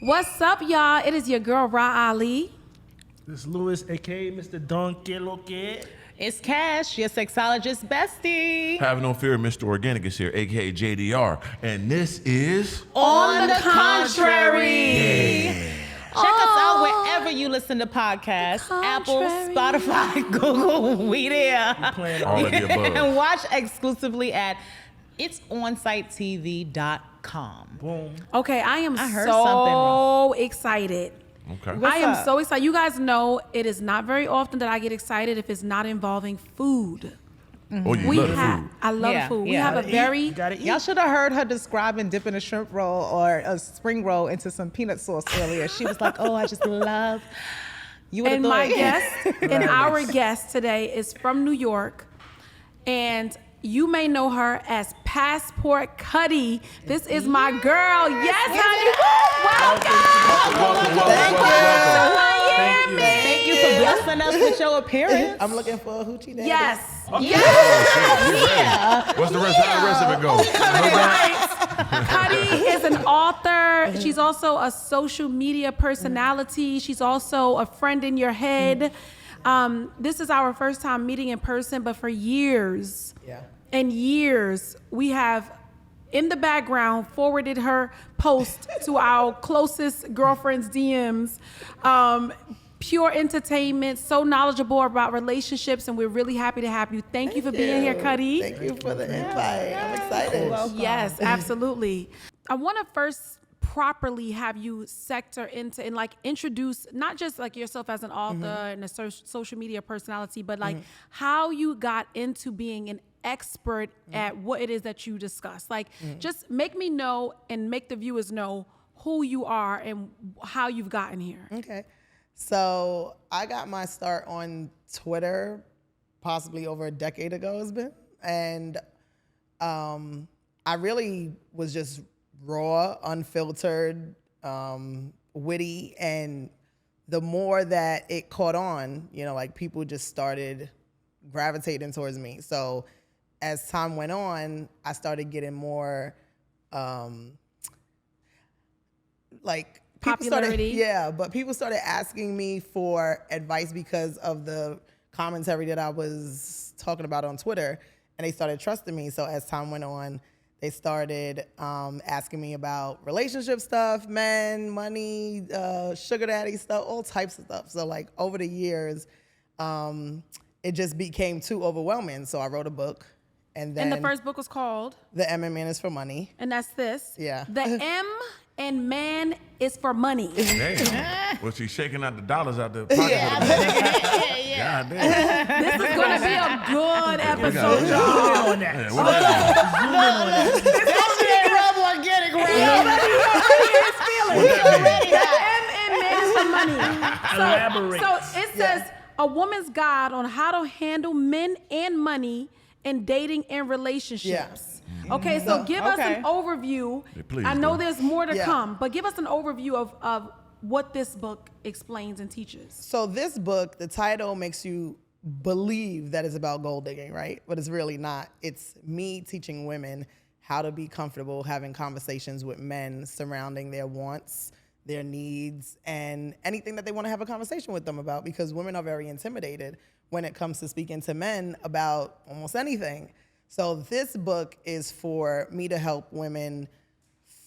What's up, y'all? It is your girl, Ra Ali. This Lewis, a.k.a. Mr. Don Quiloque. It's Cash, your sexologist bestie. Have no fear, Mr. Organic is here, a.k.a. JDR. And this is... On the Contrary. Yeah. Check us out wherever you listen to podcasts. Apple, Spotify, Google, we there. All of the above. And watch exclusively at itsonsitetv.com. Boom. Okay, I am heard so excited. Okay. I am up? so excited. You guys know it is not very often that I get excited if it's not involving food. Oh, you love the food. I love Yeah, food. We yeah. have a very... You gotta eat. Y'all should have heard her describing dipping a shrimp roll or a spring roll into some peanut sauce earlier. She was like, oh, I just love... You would have And thought. my guest, and our guest today is from New York, and you may know her as Passport Cutty. This is my girl. Yes, honey. Welcome. Thank you for blessing us with your appearance. I'm looking for a hoochie daddy. Yes. What's the rest? How the rest of it go? Cutty is an author. She's also a social media personality. She's also a friend in your head. This is our first time meeting in person, but for years and years, we have in the background forwarded her post to our closest girlfriends' DMs. Pure entertainment, so knowledgeable about relationships, and we're really happy to have you. Thank you for being here, Cutty. Thank you for the invite. I'm excited. Yes, absolutely. I want to first properly have you sector into and like introduce not just like yourself as an author and a social media personality, but like how you got into being an expert at what it is that you discuss. Like just make me know and make the viewers know who you are and how you've gotten here. Okay. So I got my start on Twitter possibly over a decade ago it's been. And I really was just raw, unfiltered, witty. And the more that it caught on, you know, like people just started gravitating towards me. So as time went on, I started getting more like Popularity. but people started asking me for advice because of the commentary that I was talking about on Twitter, and they started trusting me. So as time went on, they started asking me about relationship stuff, men, money, sugar daddy stuff, all types of stuff. So like over the years, it just became too overwhelming. So I wrote a book, and then And the first book was called? The M in Man is for Money. And that's this. Yeah. The M in Man is for money. Damn. Well, she's shaking out the dollars out the pocket. God damn. This is going to be a good episode, Zoom y'all. in on that. Yeah, what that Elaborate. So it says a woman's guide on how to handle men and money in dating and relationships. Okay, so give us an overview. Yeah, please I know do. there's more to Yeah. come, but give us an overview of what this book explains and teaches. So this book, the title makes you believe that it's about gold digging, right? But it's really not. It's me teaching women how to be comfortable having conversations with men surrounding their wants, their needs, and anything that they want to have a conversation with them about, because women are very intimidated when it comes to speaking to men about almost anything. So this book is for me to help women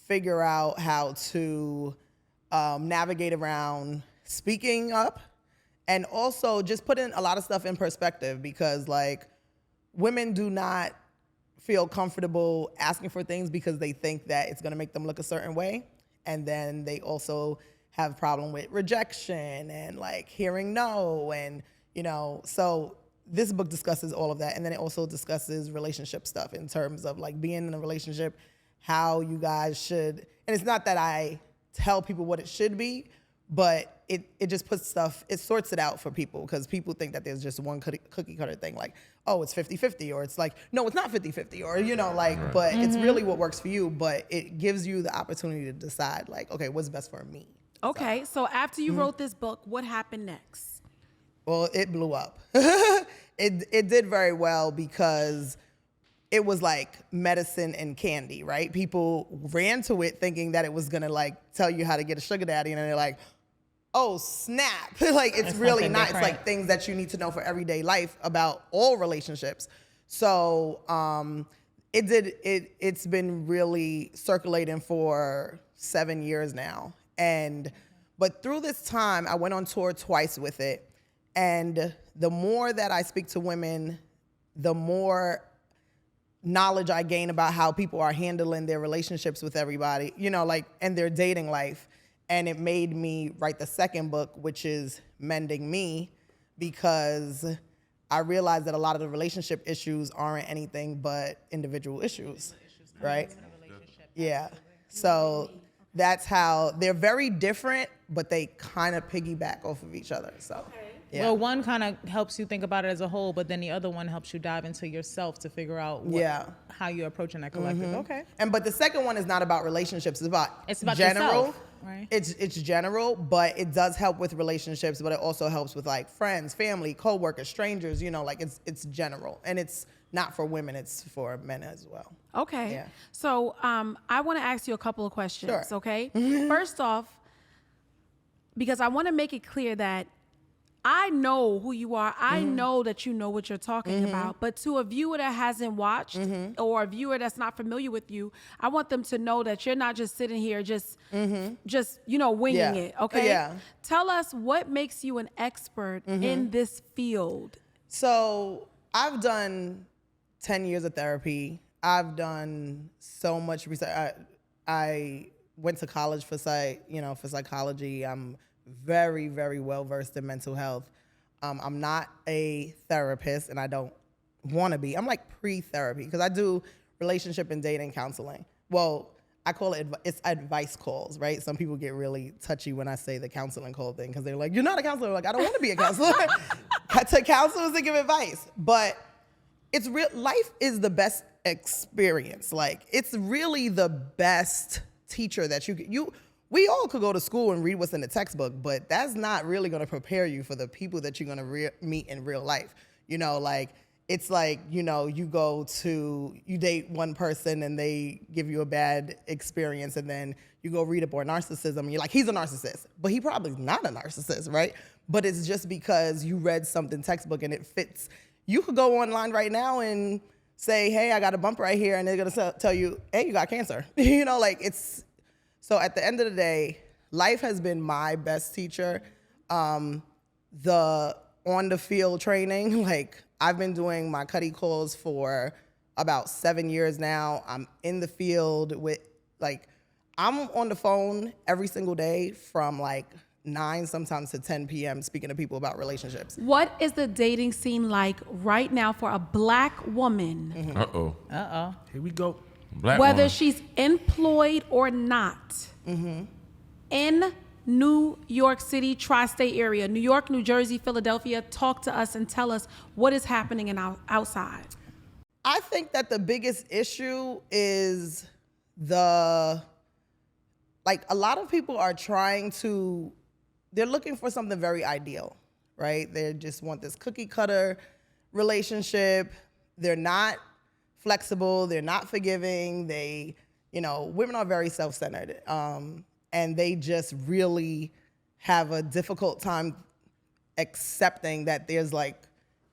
figure out how to navigate around speaking up, and also just putting a lot of stuff in perspective, because like women do not feel comfortable asking for things because they think that it's going to make them look a certain way. And then they also have a problem with rejection and like hearing no, and you know, so this book discusses all of that. And then it also discusses relationship stuff in terms of like being in a relationship, how you guys should, and it's not that I tell people what it should be, but it just puts stuff, it sorts it out for people, because people think that there's just one cookie cutter thing, like, oh, it's 50-50, or it's like, no, it's not 50-50, or, you know, like, but it's really what works for you, but it gives you the opportunity to decide, like, okay, what's best for me? Okay, so after you wrote this book, what happened next? Well, it blew up. It did very well because it was like medicine and candy, right? People ran to it thinking that it was gonna like tell you how to get a sugar daddy, and then they're like, oh snap. Like it's really something not. different. It's like things that you need to know for everyday life about all relationships. So it's been really circulating for 7 years now. But through this time, I went on tour twice with it. And the more that I speak to women, the more knowledge I gain about how people are handling their relationships with everybody, you know, like, and their dating life. And it made me write the second book, which is Mending Me, because I realized that a lot of the relationship issues aren't anything but individual issues, right? Yeah. So that's how they're very different, but they kind of piggyback off of each other. So, yeah. Well, one kind of helps you think about it as a whole, but then the other one helps you dive into yourself to figure out how you're approaching that collective. Okay. But the second one is not about relationships. It's about general. yourself, right? It's general, but it does help with relationships, but it also helps with like friends, family, coworkers, strangers, you know, like it's general. And it's not for women, it's for men as well. Okay. Yeah. So I want to ask you a couple of questions, Sure. okay? First off, because I want to make it clear that I know who you are. I know that you know what you're talking about. But to a viewer that hasn't watched or a viewer that's not familiar with you, I want them to know that you're not just sitting here just you know, winging it, okay? Yeah. Tell us what makes you an expert in this field. So I've done 10 years of therapy. I've done so much research. I went to college for psychology. I'm very, very well versed in mental health. I'm not a therapist, and I don't want to be. I'm like pre-therapy because I do relationship and dating counseling. Well, I call it's advice calls, right? Some people get really touchy when I say the counseling call thing because they're like, "You're not a counselor." I'm like, I don't want to be a counselor. To counsel is to give advice, but it's real. Life is the best experience. Like it's really the best teacher that we all could go to school and read what's in the textbook, but that's not really going to prepare you for the people that you're going to meet in real life. You know, like, it's like, you know, you date one person and they give you a bad experience, and then you go read about narcissism and you're like, he's a narcissist, but he probably is not a narcissist, right? But it's just because you read something textbook and it fits. You could go online right now and say, hey, I got a bump right here, and they're going to tell you, hey, you got cancer. You know, like so at the end of the day, life has been my best teacher. The on-the-field training, like I've been doing my Cutty calls for about 7 years now. I'm in the field I'm on the phone every single day from like 9 sometimes to 10 p.m. speaking to people about relationships. What is the dating scene like right now for a Black woman? Uh-oh. Here we go. Black Whether woman. she's employed or not, in New York City, tri-state area, New York, New Jersey, Philadelphia, talk to us and tell us what is happening outside. I think that the biggest issue is a lot of people are they're looking for something very ideal, right? They just want this cookie cutter relationship. They're not flexible, they're not forgiving, women are very self-centered, and they just really have a difficult time accepting that there's like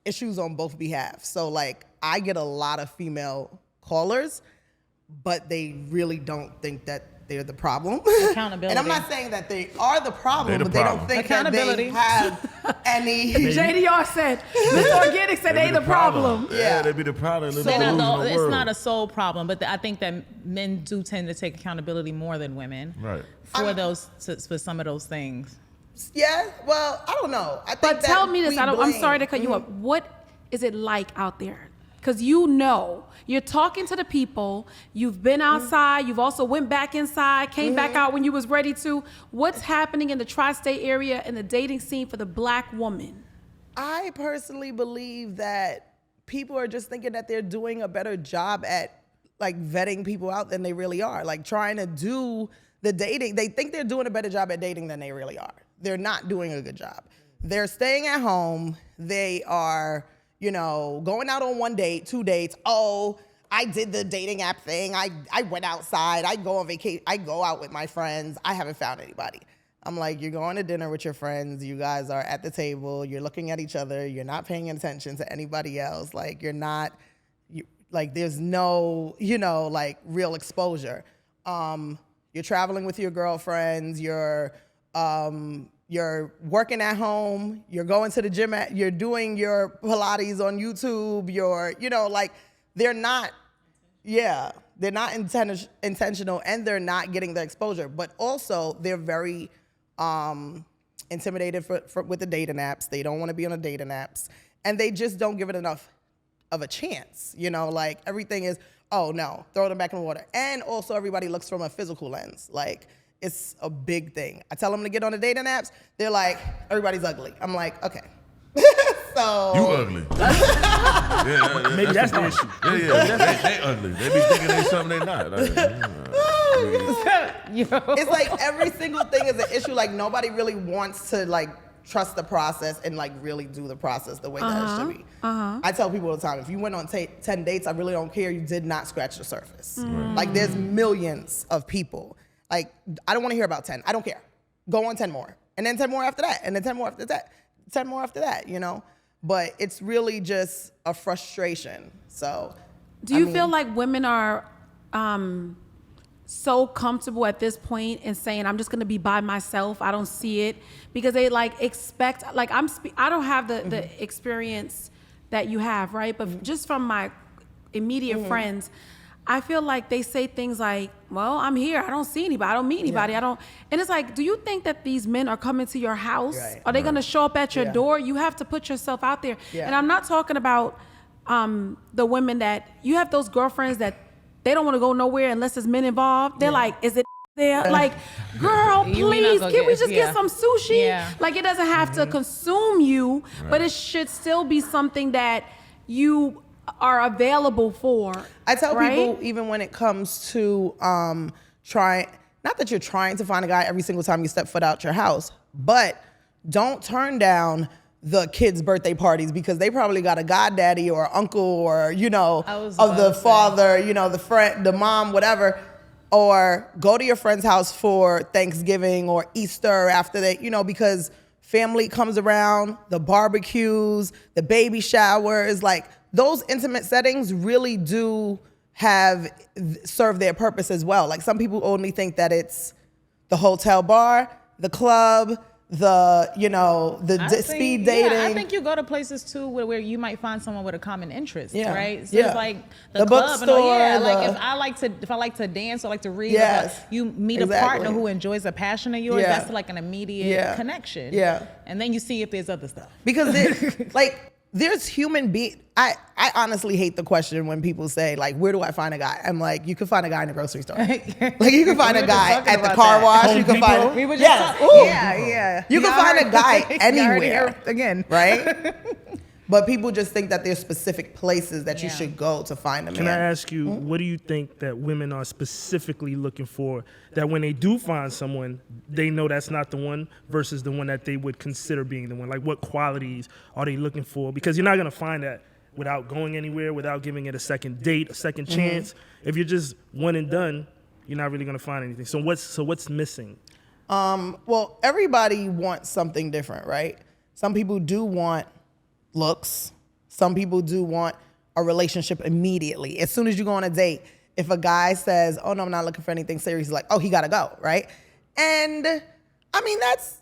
issues on both behalves. So like I get a lot of female callers, but they really don't think that they're the problem. Accountability. And I'm not saying that they are the problem, They're the but they don't problem. think that they have any. JDR said, Mr. Organic said they the problem. Yeah, they be the problem. It's not a sole problem, but I think that men do tend to take accountability more than women, Right. For some of those things. Yeah, well, I don't know. I think But that tell me this, we I'm blame- sorry to cut you up. What is it like out there? Because you're talking to the people, you've been outside, you've also went back inside, came back out when you was ready to. What's happening in the tri-state area and the dating scene for the Black woman? I personally believe that people are just thinking that they're doing a better job at like vetting people out than they really are. Like trying to do the dating. They think they're doing a better job at dating than they really are. They're not doing a good job. They're staying at home. They are, going out on 1 date, 2 dates. Oh, I did the dating app thing. I went outside. I go on vacation. I go out with my friends. I haven't found anybody. I'm like, you're going to dinner with your friends. You guys are at the table. You're looking at each other. You're not paying attention to anybody else. Like, you're not, like, there's no, like, real exposure. You're traveling with your girlfriends. You're working at home. You're going to the gym. You're doing your Pilates on YouTube. Like, they're not intentional, and they're not getting the exposure. But also, they're very intimidated with the dating apps. They don't want to be on the dating apps, and they just don't give it enough of a chance. Like, everything is, oh no, throw them back in the water. And also, everybody looks from a physical lens. Like, it's a big thing. I tell them to get on the dating apps. They're like, everybody's ugly. I'm like, okay. So you ugly. Maybe that's the issue. They ugly. They be thinking they something they not. it's like every single thing is an issue. Like, nobody really wants to, like, trust the process and, like, really do the process the way that it should be. I tell people all the time, if you went on 10 dates, I really don't care. You did not scratch the surface. Like, there's millions of people. Like, I don't want to hear about 10. I don't care. Go on 10 more. And then 10 more after that. And then 10 more after that. 10 more after that, But it's really just a frustration. So, do you feel like women are so comfortable at this point in saying, I'm just going to be by myself? I don't see it, because they, like, expect, like, I don't have the experience that you have, right? But just from my immediate friends, I feel like they say things like, well, I'm here. I don't see anybody. I don't meet anybody. And it's like, do you think that these men are coming to your house? Right. Are they going to show up at your door? You have to put yourself out there. And I'm not talking about the women that, you have those girlfriends that they don't want to go nowhere unless there's men involved. They're like, is it there? Like, girl, please, can we just get some sushi? Like, it doesn't have to consume you, but it should still be something that you are available for. I tell people, even when it comes to trying, not that you're trying to find a guy every single time you step foot out your house, but don't turn down the kids' birthday parties, because they probably got a goddaddy or uncle or, of the father, the friend, the mom, whatever. Or go to your friend's house for Thanksgiving or Easter after they, because family comes around, the barbecues, the baby showers, like, those intimate settings really do serve their purpose as well. Like, some people only think that it's the hotel bar, the club, the speed dating. Yeah, I think you go to places too where you might find someone with a common interest, right? So it's like the club bookstore. Like, if I like to dance or like to read, you meet a partner who enjoys a passion of yours. That's like an immediate connection. And then you see if there's other stuff. Because there's human being. I honestly hate the question when people say, like, where do I find a guy? I'm like, you can find a guy in the grocery store. Like, you can find a guy at the car wash. You can find You can find a guy anywhere. Again, right? But people just think that there's specific places that you should go to find a man. Can I ask you, what do you think that women are specifically looking for, that when they do find someone, they know that's not the one, versus the one that they would consider being the one? Like, what qualities are they looking for? Because you're not going to find that without going anywhere, without giving it a second date, a second chance. If you're just one and done, you're not really going to find anything. So what's missing? Well, everybody wants something different, right? Some people do want looks. Some people do want a relationship immediately. As soon as you go on a date, if a guy says, oh no, I'm not looking for anything serious, like, oh, he gotta go, right? And I mean, that's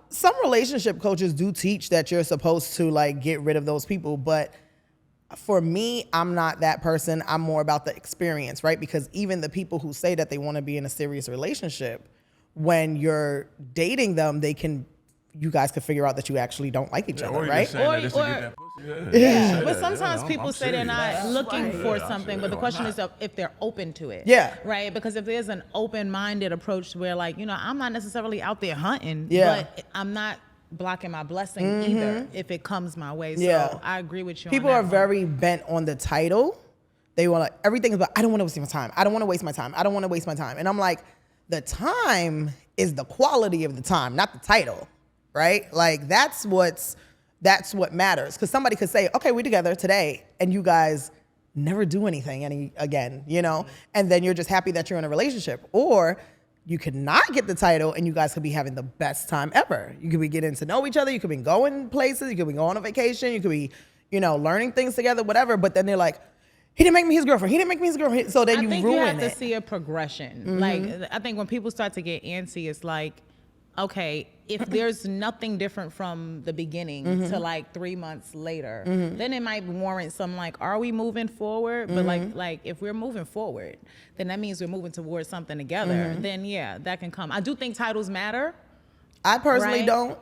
some relationship coaches do teach that you're supposed to, like, get rid of those people. But for me, I'm not that person. I'm more about the experience, right? Because even the people who say that they want to be in a serious relationship, when you're dating them, you guys could figure out that you actually don't like each other, right? But sometimes people say they're not looking for something, but the question is if they're open to it. Right? Because if there's an open-minded approach where, like, I'm not necessarily out there hunting, but I'm not blocking my blessing either if it comes my way. So I agree with you. People are very bent on the title. They want, like, everything is about, I don't want to waste my time. I don't want to waste my time. I don't want to waste my time. And I'm like, the time is the quality of the time, not the title. Right? Like, that's what matters. Because somebody could say, okay, we're together today, and you guys never do anything again, you know? And then you're just happy that you're in a relationship. Or you could not get the title and you guys could be having the best time ever. You could be getting to know each other. You could be going places. You could be going on vacation. You could be, you know, learning things together, whatever. But then they're like, he didn't make me his girlfriend. He didn't make me his girlfriend. So then you ruin it. I think you have to see a progression. Like, I think when people start to get antsy, it's like, okay, if there's nothing different from the beginning to like 3 months later, then it might warrant some like, are we moving forward? But like if we're moving forward, then that means we're moving towards something together. Then yeah, that can come. I do think titles matter. I personally don't,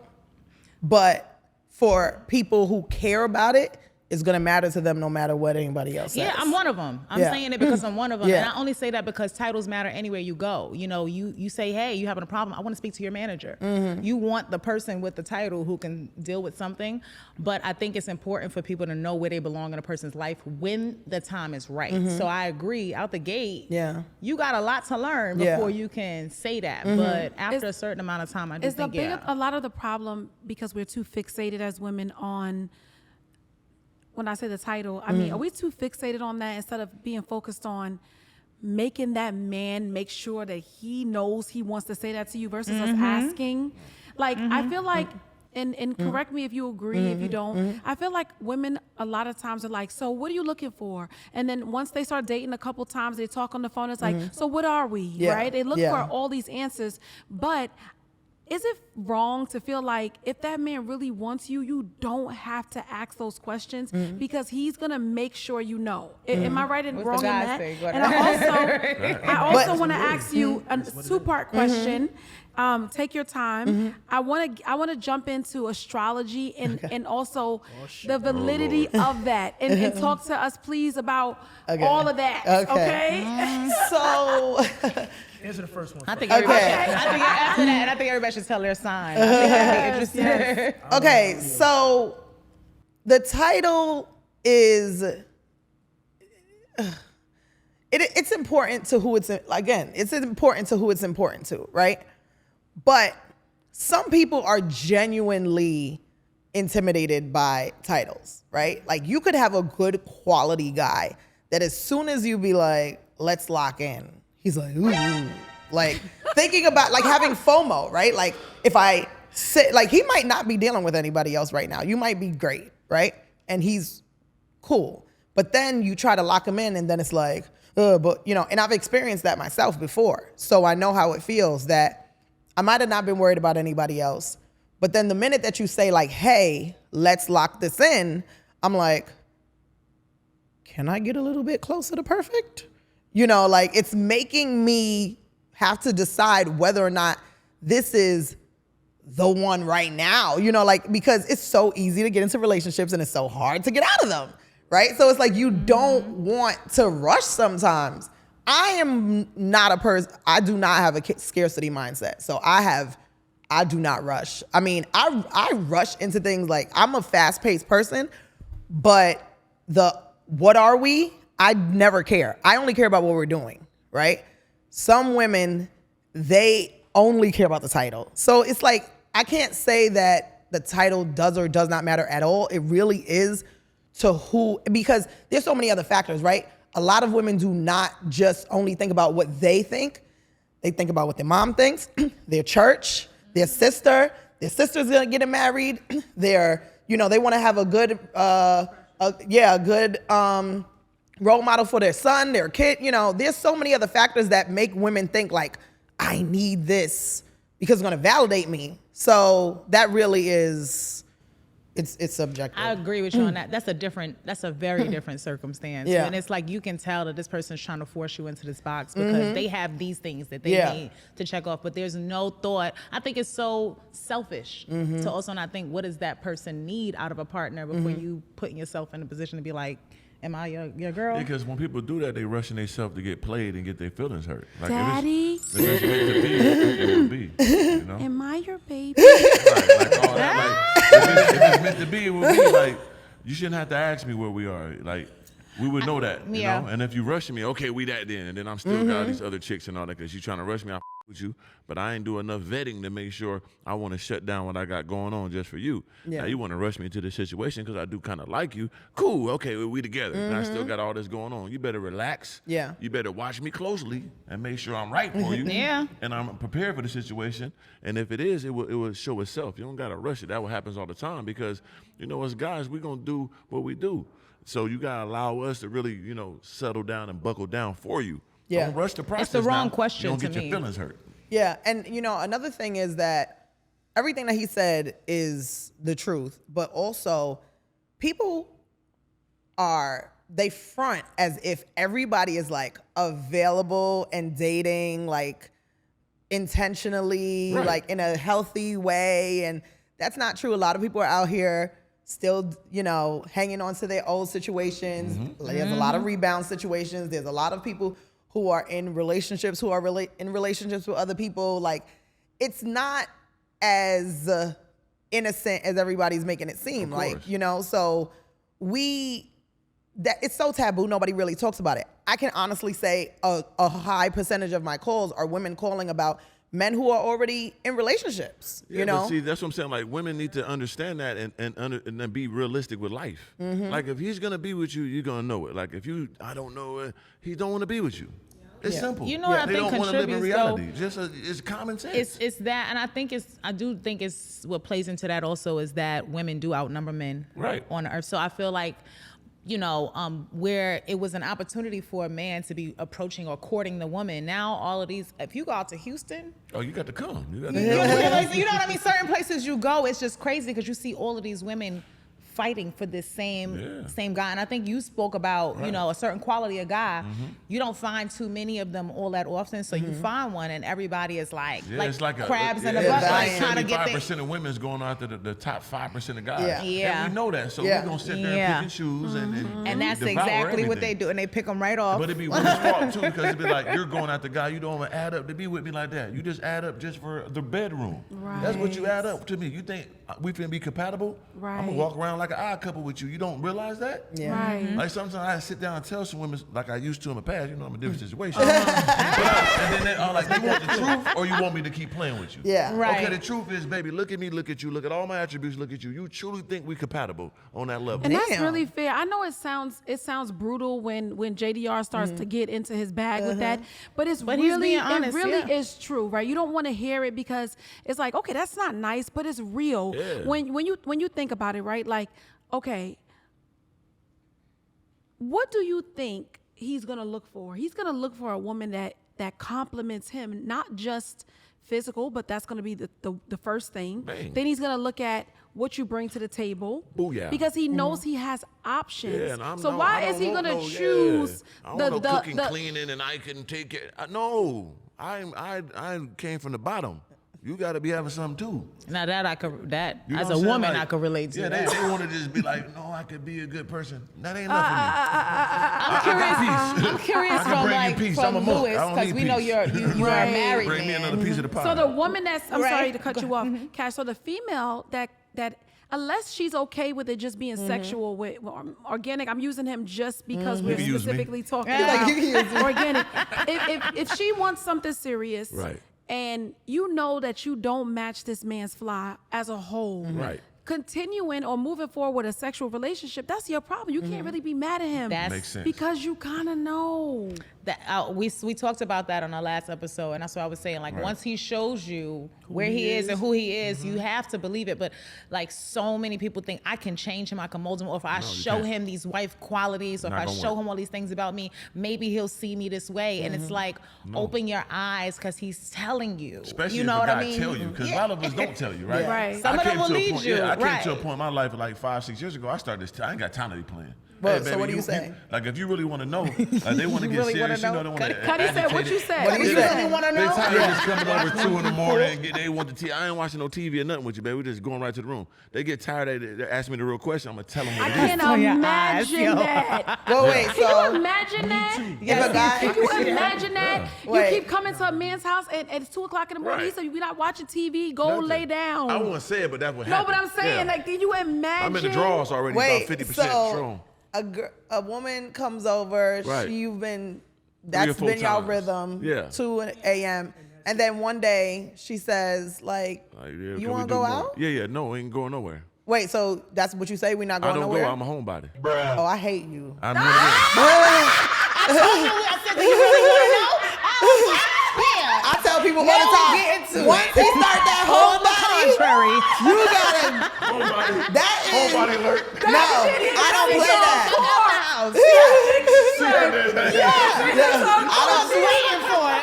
but for people who care about it, it's going to matter to them no matter what anybody else says. Yeah, I'm one of them. I'm saying it because I'm one of them. And I only say that because titles matter anywhere you go. You know, you say, hey, you having a problem? I want to speak to your manager. You want the person with the title who can deal with something. But I think it's important for people to know where they belong in a person's life when the time is right. So I agree, out the gate, you got a lot to learn before you can say that. But after a certain amount of time, I do think, a lot of the problem, because we're too fixated as women on, when I say the title, I mean, are we too fixated on that instead of being focused on making that man make sure that he knows he wants to say that to you versus us asking? Like, I feel like, and correct me if you agree, if you don't, I feel like women a lot of times are like, so what are you looking for? And then once they start dating a couple times, they talk on the phone, it's like, so what are we, right? They look for all these answers, but is it wrong to feel like if that man really wants you, you don't have to ask those questions because he's gonna make sure you know? Am I right and wrong in that? And I also want to ask you a two-part question. Take your time. I want to jump into astrology and also the validity of that and talk to us, please, about all of that. Okay. So. Answer the first one. I think everybody, after that, I think everybody should tell their sign. I think that'd be interesting. Okay, so the title is it's important to who it's important to who it's important to, right? But some people are genuinely intimidated by titles, right? Like you could have a good quality guy that as soon as you be like, let's lock in, he's like, ooh, like thinking about like having FOMO, right? Like if I sit, like he might not be dealing with anybody else right now. You might be great, right? And he's cool. But then you try to lock him in and then it's like, but you know, and I've experienced that myself before. So I know how it feels that I might have not been worried about anybody else. But then the minute that you say like, hey, let's lock this in, I'm like, can I get a little bit closer to perfect? You know, like it's making me have to decide whether or not this is the one right now, you know, like, because it's so easy to get into relationships and it's so hard to get out of them, right? So it's like you don't want to rush sometimes. I am not a person, I do not have a scarcity mindset. So I do not rush. I mean, I rush into things like I'm a fast-paced person, but what are we? I never care. I only care about what we're doing, right? Some women, they only care about the title. So it's like, I can't say that the title does or does not matter at all. It really is to who, because there's so many other factors, right? A lot of women do not just only think about what they think. They think about what their mom thinks, their church, their sister's gonna get married. They want to have a good, role model for their son, their kid. You know, there's so many other factors that make women think like, I need this because it's going to validate me. So that really is, it's subjective. I agree with you on that. That's a very different circumstance. Yeah. And it's like, you can tell that this person's trying to force you into this box because they have these things that they need to check off, but there's no thought. I think it's so selfish to also not think, what does that person need out of a partner before you putting yourself in a position to be like, am I your girl? Because when people do that, they rushing themselves to get played and get their feelings hurt. Like Daddy? If it's meant to be, it will be. You know? Am I your baby? Like all that. Like, if it's meant to be, it will be. Like, you shouldn't have to ask me where we are. Like, we would know that, you Yeah. know? And if you rushing me, okay, we that then. And then I'm still got all these other chicks and all that because you trying to rush me, I with you. But I ain't do enough vetting to make sure I want to shut down what I got going on just for you. Yeah. Now, you want to rush me into this situation because I do kind of like you. Cool, okay, we together. And I still got all this going on. You better relax. Yeah. You better watch me closely and make sure I'm right for you. Yeah. And I'm prepared for the situation. And if it is, it will show itself. You don't got to rush it. That what happens all the time because, you know, as guys, we're going to do what we do. So you got to allow us to really, you know, settle down and buckle down for you. Yeah. Don't rush the process. It's the wrong now. question You don't to get me. your feelings hurt. Yeah, and you know, another thing is that everything that he said is the truth, but also people they front as if everybody is like available and dating like intentionally, Right. like in a healthy way, and that's not true. A lot of people are out here still, you know, hanging on to their old situations. There's a lot of rebound situations. There's a lot of people who are in relationships in relationships with other people. Like, it's not as innocent as everybody's making it seem. Of Like, course. you know, so it's so taboo. Nobody really talks about it. I can honestly say a high percentage of my calls are women calling about men who are already in relationships. Yeah, you know, but see, that's what I'm saying. Like, women need to understand that and then be realistic with life. Like, if he's gonna be with you, you're gonna know it. Like, if I don't know it, he don't want to be with you. It's Yeah. simple. You know what I they think don't want to live in contributes, though? reality. Just it's common sense. It's that, and I do think it's what plays into that also is that women do outnumber men Right. on earth. So I feel like, you know, where it was an opportunity for a man to be approaching or courting the woman. Now all of these, if you go out to Houston, Oh, you got to come. You got you know what I mean? Certain places you go, it's just crazy because you see all of these women fighting for this same guy. And I think you spoke about, you know, a certain quality of guy. You don't find too many of them all that often. So you find one and everybody is like, it's like crabs in the yeah, butt, like like trying to get 75% of women's going after the top 5% of guys. Yeah. Yeah. And we know that. So Yeah. we're going to sit there and Yeah. pick and choose and that's devour exactly what everything. they do. And they pick them right off. But it be women's fault too, because it be like you're going at the guy, you don't even add up to be with me like that. You just add up just for the bedroom. Right. That's what you add up to me. You think we finna be compatible? Right. I'm gonna walk around like an odd couple with you. You don't realize that? Yeah. Right. Like sometimes I sit down and tell some women like I used to in the past. You know, I'm in a different situation. And then they are like, you want the truth or you want me to keep playing with you? Yeah. Right. Okay, the truth is, baby, look at me, look at you, look at all my attributes, look at you. You truly think we compatible on that level? And that's Damn. really fair. I know it sounds brutal when JDR starts to get into his bag with that, but But he's really being honest, it really yeah. is true, right? You don't want to hear it because it's like, okay, that's not nice, but it's real. Yeah. When you think about it, right? Like, okay, what do you think he's gonna look for? He's gonna look for a woman that compliments him, not just physical, but that's gonna be the first thing. Bang. Then he's gonna look at what you bring to the table. Booyah. Because he knows he has options. Yeah, and so why is he gonna choose I don't know cooking, cleaning, and I can take it. No, I came from the bottom. You got to be having something too. Now that I could, You know as what a I'm saying? woman, Like, I could relate to Yeah, that. they want to just be like, no, I could be a good person. That ain't enough for me. I'm curious I can from bring you like peace. I'm from a monk. Lewis I don't because need we know peace. you're a Right. married Bring me man. another piece of the pie. So the woman that's I'm Right. sorry to cut you off, Cash. So the female that unless she's okay with it just being sexual with organic, I'm using him just because we're You can use me. specifically talking Yeah. about You can use me. organic. If she wants something serious, Right. and you know that you don't match this man's fly as a whole, Right. continuing or moving forward with a sexual relationship, that's your problem. You can't really be mad at him. That's- Makes sense. because you kind of know. That we talked about that on our last episode, and that's what I was saying. Like once he shows you where he is and who he is, you have to believe it. But like so many people think I can change him, I can mold him, or if I show can't. him these wife qualities, or Not if I gonna show work. him all these things about me, maybe he'll see me this way. And it's like open your eyes because he's telling you. Especially you know if what a I guy mean? tell you, because a lot of us don't tell you, right? Yeah. Right. Some I of them came will to a lead point- you, Yeah, I came right. to a point in my life like 5-6 years ago. I started this. I ain't got time to be playing. Well, so what do you say? Like if you really want to know, like they want to get really wanna serious, you know, know? they want to. Cuddy said what you said. What do you You say? really want to They know? tired of just coming over 2 in the morning and they want the TV. I ain't watching no TV or nothing with you, baby. We just going right to the room. They get tired. They ask me the real question. I'm gonna tell them what I it is. can't on your eyes, imagine yo. that. Well, wait, Can you so imagine that? if a guy, Can you imagine that? You Wait. keep coming to a man's house and it's 2:00 in the morning. Right. He said, "You're not watching TV. Go Nothing. lay down." I won't say it, but that's what No, happened. but I'm saying, Yeah. like, can you imagine? I'm in the draws already, wait, about 50% so strong. a woman comes over, Right. that's 4 been y'all times. rhythm, Yeah. 2 a.m. And then one day she says, like, Yeah, you can want we to do go more? out? Yeah, no, ain't going nowhere. Wait, so that's what you say? We're not I going don't nowhere? go. I'm a homebody. Oh, I hate you. I'm one of them. I said, do you really want to know? I was like, yeah. I tell people all the time, once he start that whole body, Contrary. you gotta, Homebody. that is, Homebody alert. no, I don't play that. I don't Waiting for it.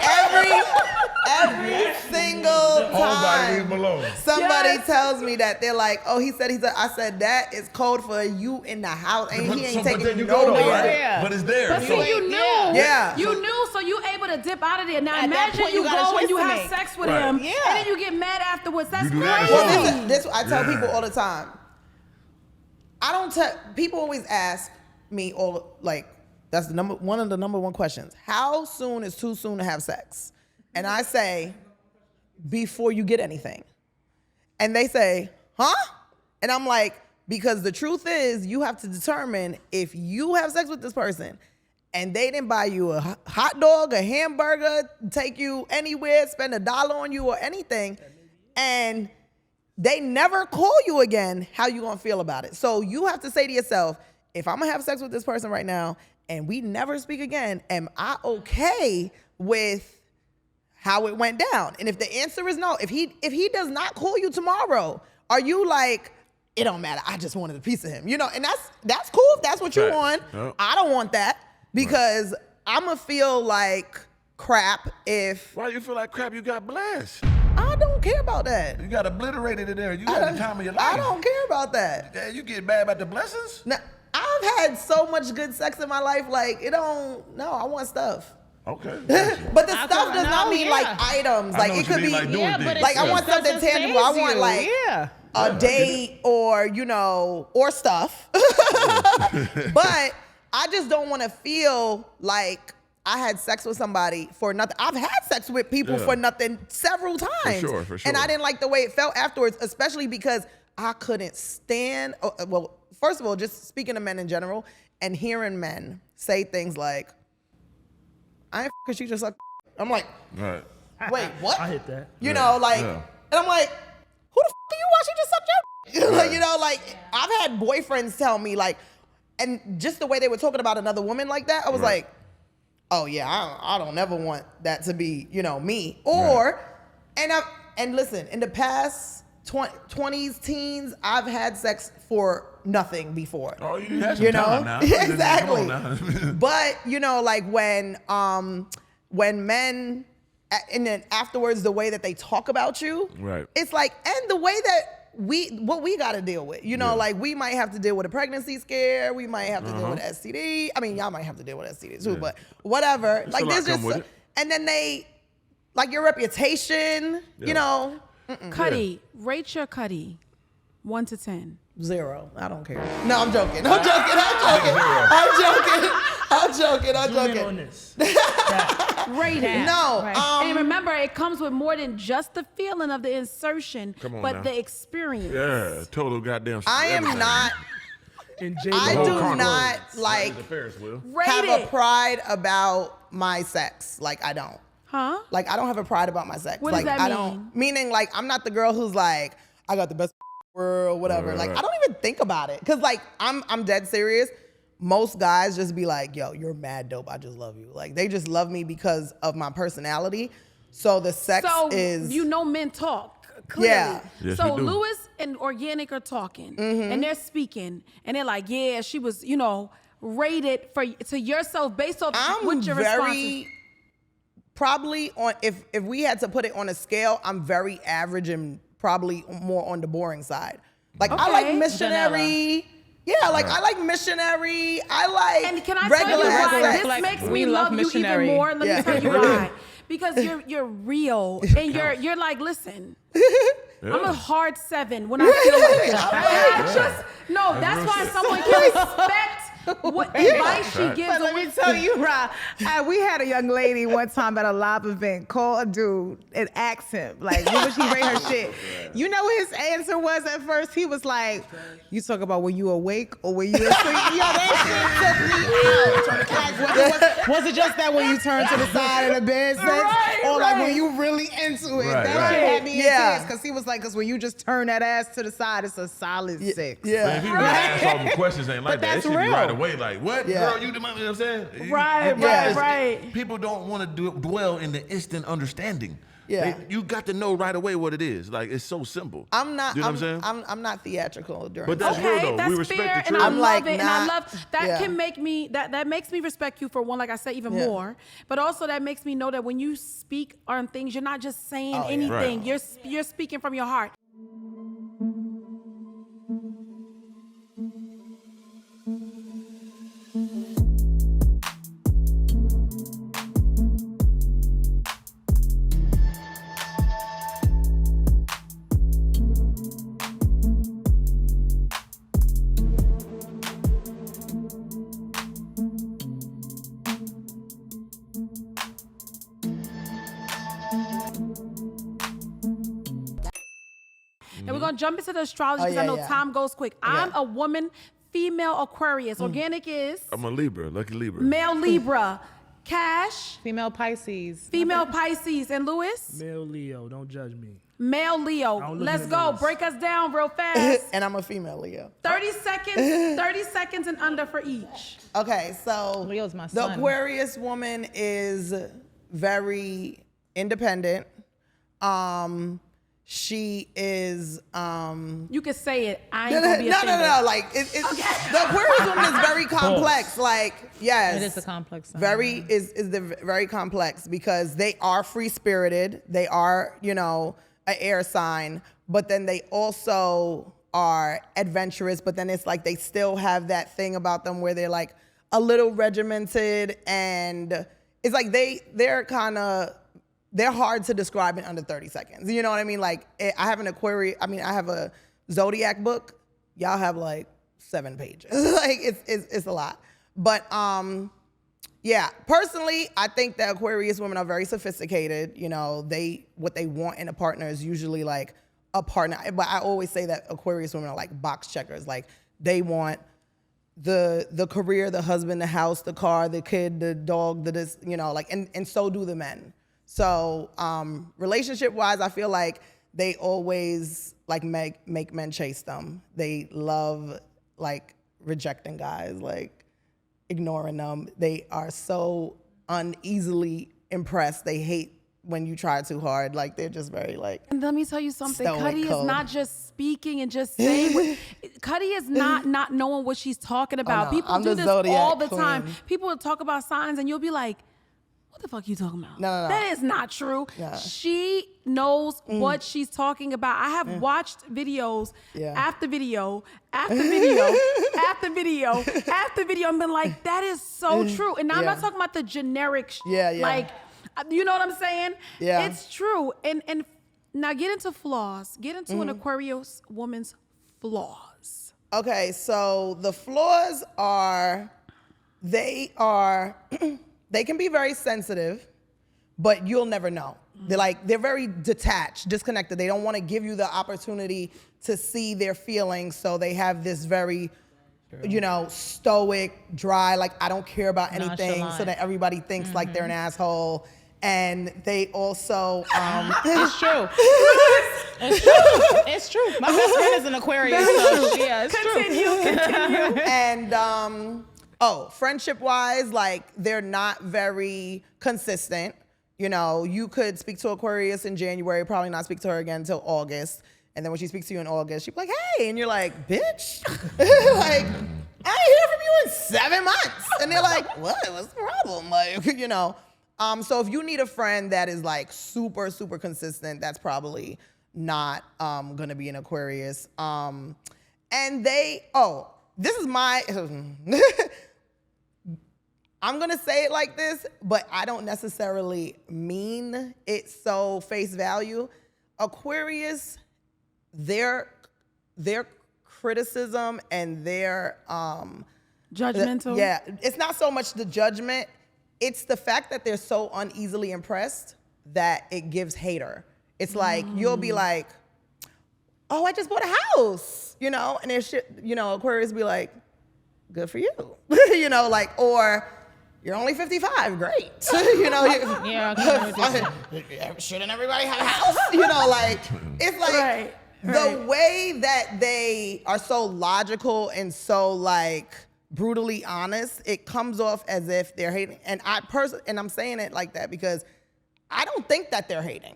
every single Homebody, leave him time alone. somebody tells me that, they're like, oh, he said, I said, that is code for you in the house, and he ain't But taking then you you go though, nowhere. right? Yeah. But it's there. But see, you knew. Yeah. You knew, so you able to dip out of there. Now At that imagine point, you you got a go and choice you to have make. sex with Right. him, Yeah. and then you get mad afterwards. That's You do crazy. that as Well, well. this I tell Yeah. people all the time. I don't tell people always ask me all like that's one of the number one questions. How soon is too soon to have sex? And I say, before you get anything. And they say, huh? And I'm like, because the truth is, you have to determine if you have sex with this person and they didn't buy you a hot dog, a hamburger, take you anywhere, spend $1 on you or anything, and they never call you again, how you gonna feel about it? So you have to say to yourself, if I'm gonna have sex with this person right now and we never speak again, am I okay with how it went down? And if the answer is no, if he does not call you tomorrow, are you like, it don't matter, I just wanted a piece of him, you know? And that's cool if that's what you Right. want. Yep. I don't want that because I'ma feel like crap if Why you feel like crap? You got blessed. I don't care about that. You got obliterated in there. You had the time of your life. I don't care about that. Yeah, you get mad about the blessings? Now, I've had so much good sex in my life, like I want stuff. Okay. But the I stuff could- does not no, mean yeah. like items. I Like know it what you could mean, be like doing things. like I it's want something stuff that tangible. I saves want you. like yeah. a date or or stuff. But I just don't want to feel like I had sex with somebody for nothing. I've had sex with people Yeah. for nothing several times. For sure. And I didn't like the way it felt afterwards, especially because I couldn't stand, well, first of all, just speaking to men in general and hearing men say things like, I ain't f***ing, she just like, I'm like, Right. wait, what? I hit that. You know, like, Yeah. and I'm like, who the f*** are you watching just suck your like, you know, like, I've had boyfriends tell me, like, and just the way they were talking about another woman like that, I was Right. like, oh yeah, I don't ever want that to be, me. Or, and listen, in the past 20s, teens, I've had sex for nothing before. Oh, you had some time now. Exactly. Come on now. But like when men, and then afterwards, the way that they talk about you, Right. it's like, and the way that what we got to deal with, Yeah. like we might have to deal with a pregnancy scare, we might have to deal with STD. I mean, y'all might have to deal with STD too, Yeah. but whatever. There's Like a lot there's come just, with it. and then they, like your reputation, Yeah. Cutty, rate your Cutty, 1 to 10. 0. I don't care. No, I'm joking. I'm Zoom in on this. That. Rate it. No, Right. And remember, it comes with more than just the feeling of the insertion, Come on but now. the experience. Yeah, total goddamn. I am everything. not. And Jay I Lo do Carter. not like The Ferris wheel. Rate have it. a pride about my sex. Like I don't. Huh? Like I don't have a pride about my sex. What does like that I mean? don't. Meaning like I'm not the girl who's like I got the best world, whatever. Right, Like right. I don't even think about it because like I'm dead serious. Most guys just be like, yo, you're mad dope. I just love you. Like they just love me because of my personality. So the sex So is men talk clearly. Yeah. Yes, So we do. Lewis and Organic are talking, Mm-hmm. and they're speaking, and they're like, "Yeah, she was, rated to yourself based on I'm what your response is." very probably on if we had to put it on a scale, I'm very average and probably more on the boring side. Like I like Okay. missionary. Yeah, like I like missionary. I like And can I tell you regular why sex. this Like, makes we me love love you even missionary. more? Let Yeah. me tell you why. Because you're real and you're like, listen, I'm a hard 7 when I feel like that's why someone can respect what advice she gives. But let me tell you, Rob, we had a young lady one time at a live event call a dude and ask him, like, when would she rate her shit? You know what his answer was at first? He was like, you talk about when you awake or when you asleep? Yo, that shit took me out. Like, was it just that when you turn to the side of the bed, or like when you really into it? That shit had me in tears, because he was like, because when you just turn that ass to the side, it's a solid 6. Yeah. Man, if you really ask all the questions ain't like that. It should be real. right away. Like, what, girl? You the money? You know what I'm saying? Right. People don't want to dwell in the instant understanding. Yeah. You got to know right away what it is. Like, it's so simple. I'm not. You know what I'm saying? I'm not theatrical during. But that's real though. That's We respect fair, the and truth. I I'm love like, it, and I nah, love that. Can make me that makes me respect you for one, like I said, even more. But also that makes me know that when you speak on things, you're not just saying anything. Right. You're speaking from your heart. And we're gonna jump into the astrology because I know time goes quick. I'm a woman, female Aquarius. Organic is I'm a Libra, lucky Libra. male Libra. Cash, Female Pisces. female Pisces, and Lewis, Male Leo, don't judge me. male Leo. don't look Let's at go. those. Break us down real fast. and I'm a female Leo. 30 seconds, 30 seconds and under for each. Okay, so Leo's my the son. Aquarius woman is very independent. She is You can say it. I ain't gonna be offended. no. Like it's the Aquarius woman is very complex. Like yes, It is a complex sign. Very very complex because they are free spirited. They are an air sign, but then they also are adventurous. But then it's like they still have that thing about them where they're like a little regimented, and it's like they're hard to describe in under 30 seconds. You know what I mean? Like, I have an Aquarius, I have a Zodiac book. Y'all have like 7 pages. Like, it's a lot. But, yeah, personally, I think that Aquarius women are very sophisticated. What they want in a partner is usually like a partner. But I always say that Aquarius women are like box checkers. Like, they want the career, the husband, the house, the car, the kid, the dog, and so do the men. So relationship wise, I feel like they always like make men chase them. They love like rejecting guys, like ignoring them. They are so uneasily impressed. They hate when you try too hard. Like they're just very like. And let me tell you something. stoic, Cuddy cold. is not just speaking and just saying. Cuddy is not knowing what she's talking about. no, People I'm do the this Zodiac all the queen. time. People will talk about signs and you'll be like, what the fuck you talking about? No. That is not true. Yeah. She knows what she's talking about. I have watched videos after video, after video, after video, after video, and been like, that is so true. And now I'm not talking about the generic, like, you know what I'm saying? Yeah. It's true. And now get into flaws. Get into an Aquarius woman's flaws. Okay, so the flaws are, they can be very sensitive, but you'll never know. They're very detached, disconnected. They don't want to give you the opportunity to see their feelings, so they have this very, stoic, dry, like I don't care about anything, Nonchalant. so that everybody thinks like they're an asshole. And they also, It's true. It's true. My best friend is an Aquarius, so yeah, it's Continue. and friendship wise, like they're not very consistent. You could speak to Aquarius in January, probably not speak to her again until August. And then when she speaks to you in August, she'd be like, hey, and you're like, bitch, like, I ain't hear from you in 7 months. And they're like, what? What's the problem? Like, so if you need a friend that is like super, super consistent, that's probably not gonna be an Aquarius. And this is my, I'm gonna say it like this, but I don't necessarily mean it so face value. Aquarius, their criticism and their Judgmental? Yeah, it's not so much the judgment. It's the fact that they're so uneasily impressed that it gives hater. It's like, you'll be like, oh, I just bought a house, you know? And there's shit, you know, Aquarius be like, good for you. You know, like, or you're only 55, great. You know, shouldn't everybody have a house? You know, like, it's like the way that they are so logical and so like brutally honest, it comes off as if they're hating. And I'm saying it like that because I don't think that they're hating.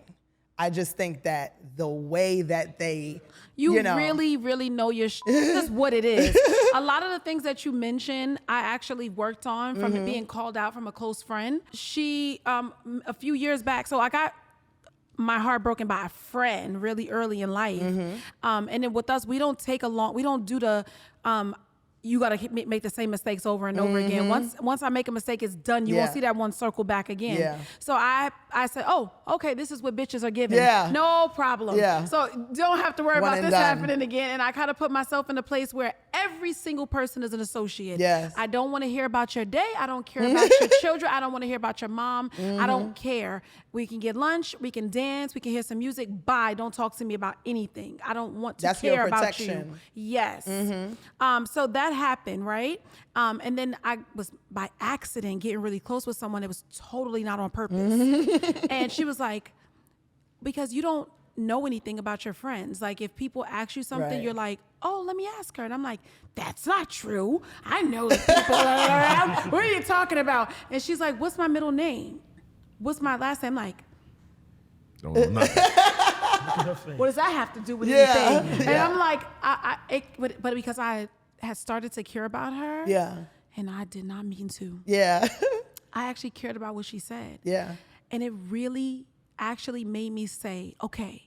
I just think that the way that they, you know, really, really know your this is what it is. A lot of the things that you mentioned, I actually worked on from it being called out from a close friend. She, a few years back, so I got my heart broken by a friend really early in life. And then with us, we don't do the, you got to make the same mistakes over and over again. Once I make a mistake, it's done. You won't see that one circle back again. Yeah. So I said, oh, okay, this is what bitches are giving. Yeah. No problem. Yeah. So don't have to worry about this happening again. And I kind of put myself in a place where every single person is an associate. Yes. I don't want to hear about your day. I don't care about your children. I don't want to hear about your mom. I don't care. We can get lunch. We can dance. We can hear some music. Bye. Don't talk to me about anything. I don't want to care about you. Yes. So that happened, right? And then I was by accident getting really close with someone that was totally not on purpose. And she was like, because you don't know anything about your friends. Like if people ask you something, you're like, oh, let me ask her. And I'm like, that's not true. I know the people around. What are you talking about? And she's like, what's my middle name? What's my last name? I'm like, don't know nothing. What does that have to do with anything? And I'm like, but because I had started to care about her. Yeah. And I did not mean to. Yeah. I actually cared about what she said. Yeah. And it really actually made me say, okay,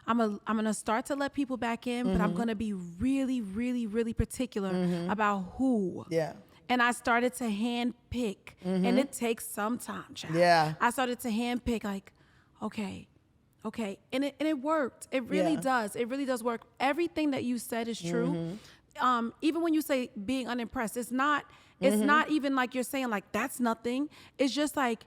I'm gonna start to let people back in, but I'm gonna be really, really, really particular about who. Yeah. And I started to hand pick, and it takes some time, child. Yeah. I started to hand pick, like, okay, and it worked. It really does. It really does work. Everything that you said is true. Even when you say being unimpressed, it's not even like you're saying like that's nothing. It's just like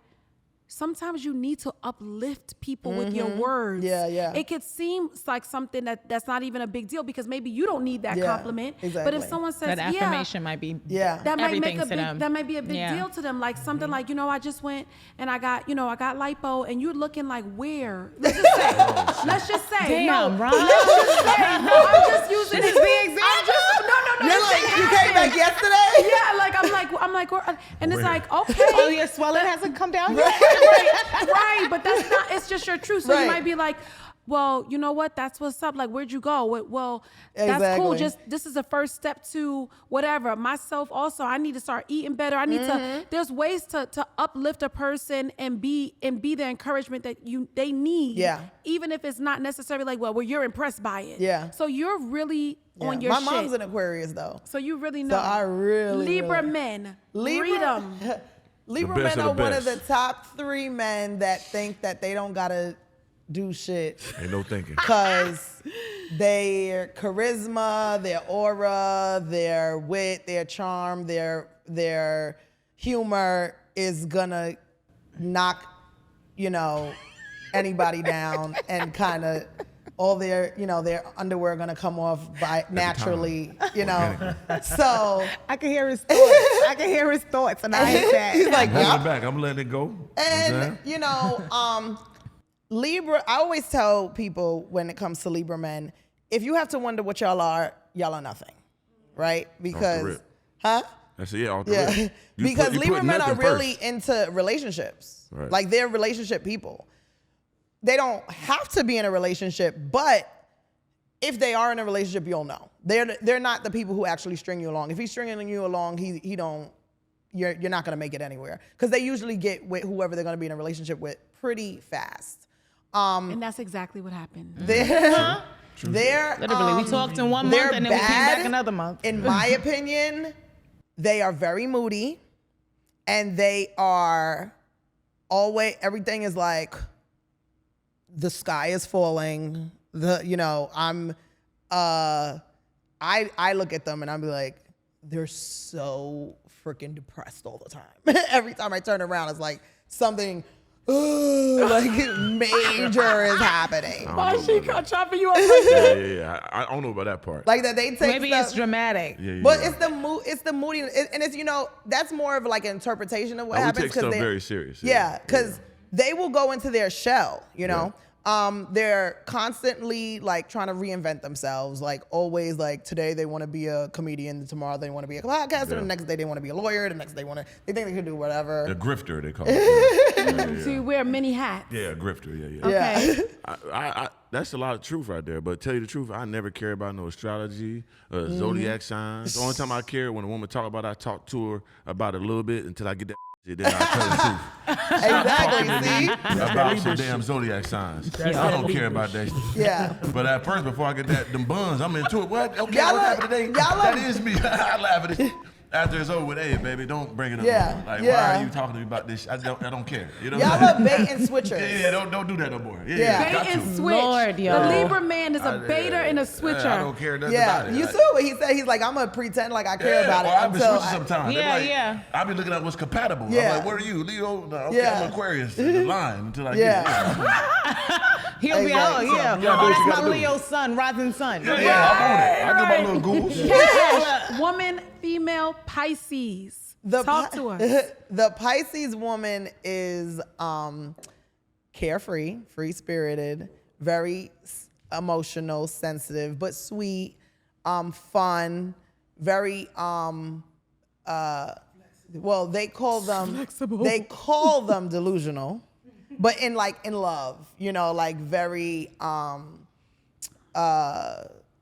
sometimes you need to uplift people with your words. Yeah, yeah. It could seem like something that's not even a big deal because maybe you don't need that compliment. Exactly. But if someone says, that affirmation might be that might make that might be a big deal to them. Like something like, you know, I just went and I got lipo and you're looking like where? Let's just say. Damn, no. Ron. Let's just say. No, I'm just using this the example. No. You're like, you came back yesterday? Yeah, like I'm like, and it's like, okay. Oh, your swelling hasn't come down yet? Right, but that's not, it's just your truth. So you might be like, well, you know what? That's what's up. Like, where'd you go? Well, that's cool. Just, this is the first step to whatever. Myself also, I need to start eating better. I need to, there's ways to uplift a person and be the encouragement that they need. Yeah. Even if it's not necessarily like, well, you're impressed by it. Yeah. So you're really on your shit. My mom's an Aquarius though. So you really know. So I really. Libra men. Read them. Libra men are one of the top 3 men that think that they don't gotta do shit. Ain't no thinking. Because their charisma, their aura, their wit, their charm, their humor is gonna knock, anybody down, and kind of all their underwear gonna come off naturally, So I can hear his thoughts. And I hate that. He's like, I'm letting it go. And Libra, I always tell people when it comes to Libra men, if you have to wonder what y'all are nothing, right? Because, I said, off the rip. Because Libra men are really into relationships. Right. Like they're relationship people. They don't have to be in a relationship, but if they are in a relationship, you'll know. They're not the people who actually string you along. If he's stringing you along, you're not gonna make it anywhere. Because they usually get with whoever they're gonna be in a relationship with pretty fast. And that's exactly what happened. They're literally we talked in 1 month and then we came back another month. In my opinion, they are very moody, and they are everything is like the sky is falling. I look at them and I'm like, they're so freaking depressed all the time. Every time I turn around, it's like something like major is happening. Why she chopping you up like that? Yeah. I don't know about that part. Like that they take Maybe stuff, it's dramatic. Yeah. but it's the moody, and it's that's more of like an interpretation of what we happens take stuff very serious. Yeah, because they will go into their shell, they're constantly like trying to reinvent themselves, like always like today they want to be a comedian, tomorrow they want to be a podcaster, the next day they want to be a lawyer, the next day they think they can do whatever. The grifter, they call it. So you wear many hats. Yeah, a grifter. Yeah. Okay. I that's a lot of truth right there. But tell you the truth, I never care about no astrology, zodiac signs. The only time I care when a woman talk about it, I talk to her about it a little bit until I get that. Then I tell the truth. Exactly. See? About some damn zodiac signs. I don't care about that shit. Yeah. But at first, before I get them buns, I'm into it. What? Okay, Y'all what look- happened today? y'all look- That is me. I laugh at it. After it's over with, hey, baby, don't bring it up. Yeah, No more. Like, yeah. why are you talking to me about this? I don't care. You know Y'all what I'm look saying? bait and switchers. Yeah, don't do that no more. Yeah. Yeah, got Bait and to. switch. Lord, the yo. Libra man is a baiter and a switcher. I don't care nothing Yeah, about it. you saw what he said. He's like, I'm gonna pretend like I care about it I've been until switching sometimes. Yeah, Like, yeah. I be looking at what's compatible. Yeah. I'm like, what are you, Leo? No, okay, Yeah. I'm Aquarius. The line until I Yeah. get it. He'll be, Exactly. oh yeah, Yeah, do oh what you that's gotta my do. Leo sun, rising sun. Yeah, I'm on it. I do my little goose. Cash, woman, female, Pisces. Talk to us. The Pisces woman is carefree, free-spirited, very emotional, sensitive, but sweet, fun, very well, they call them delusional, but in love, like very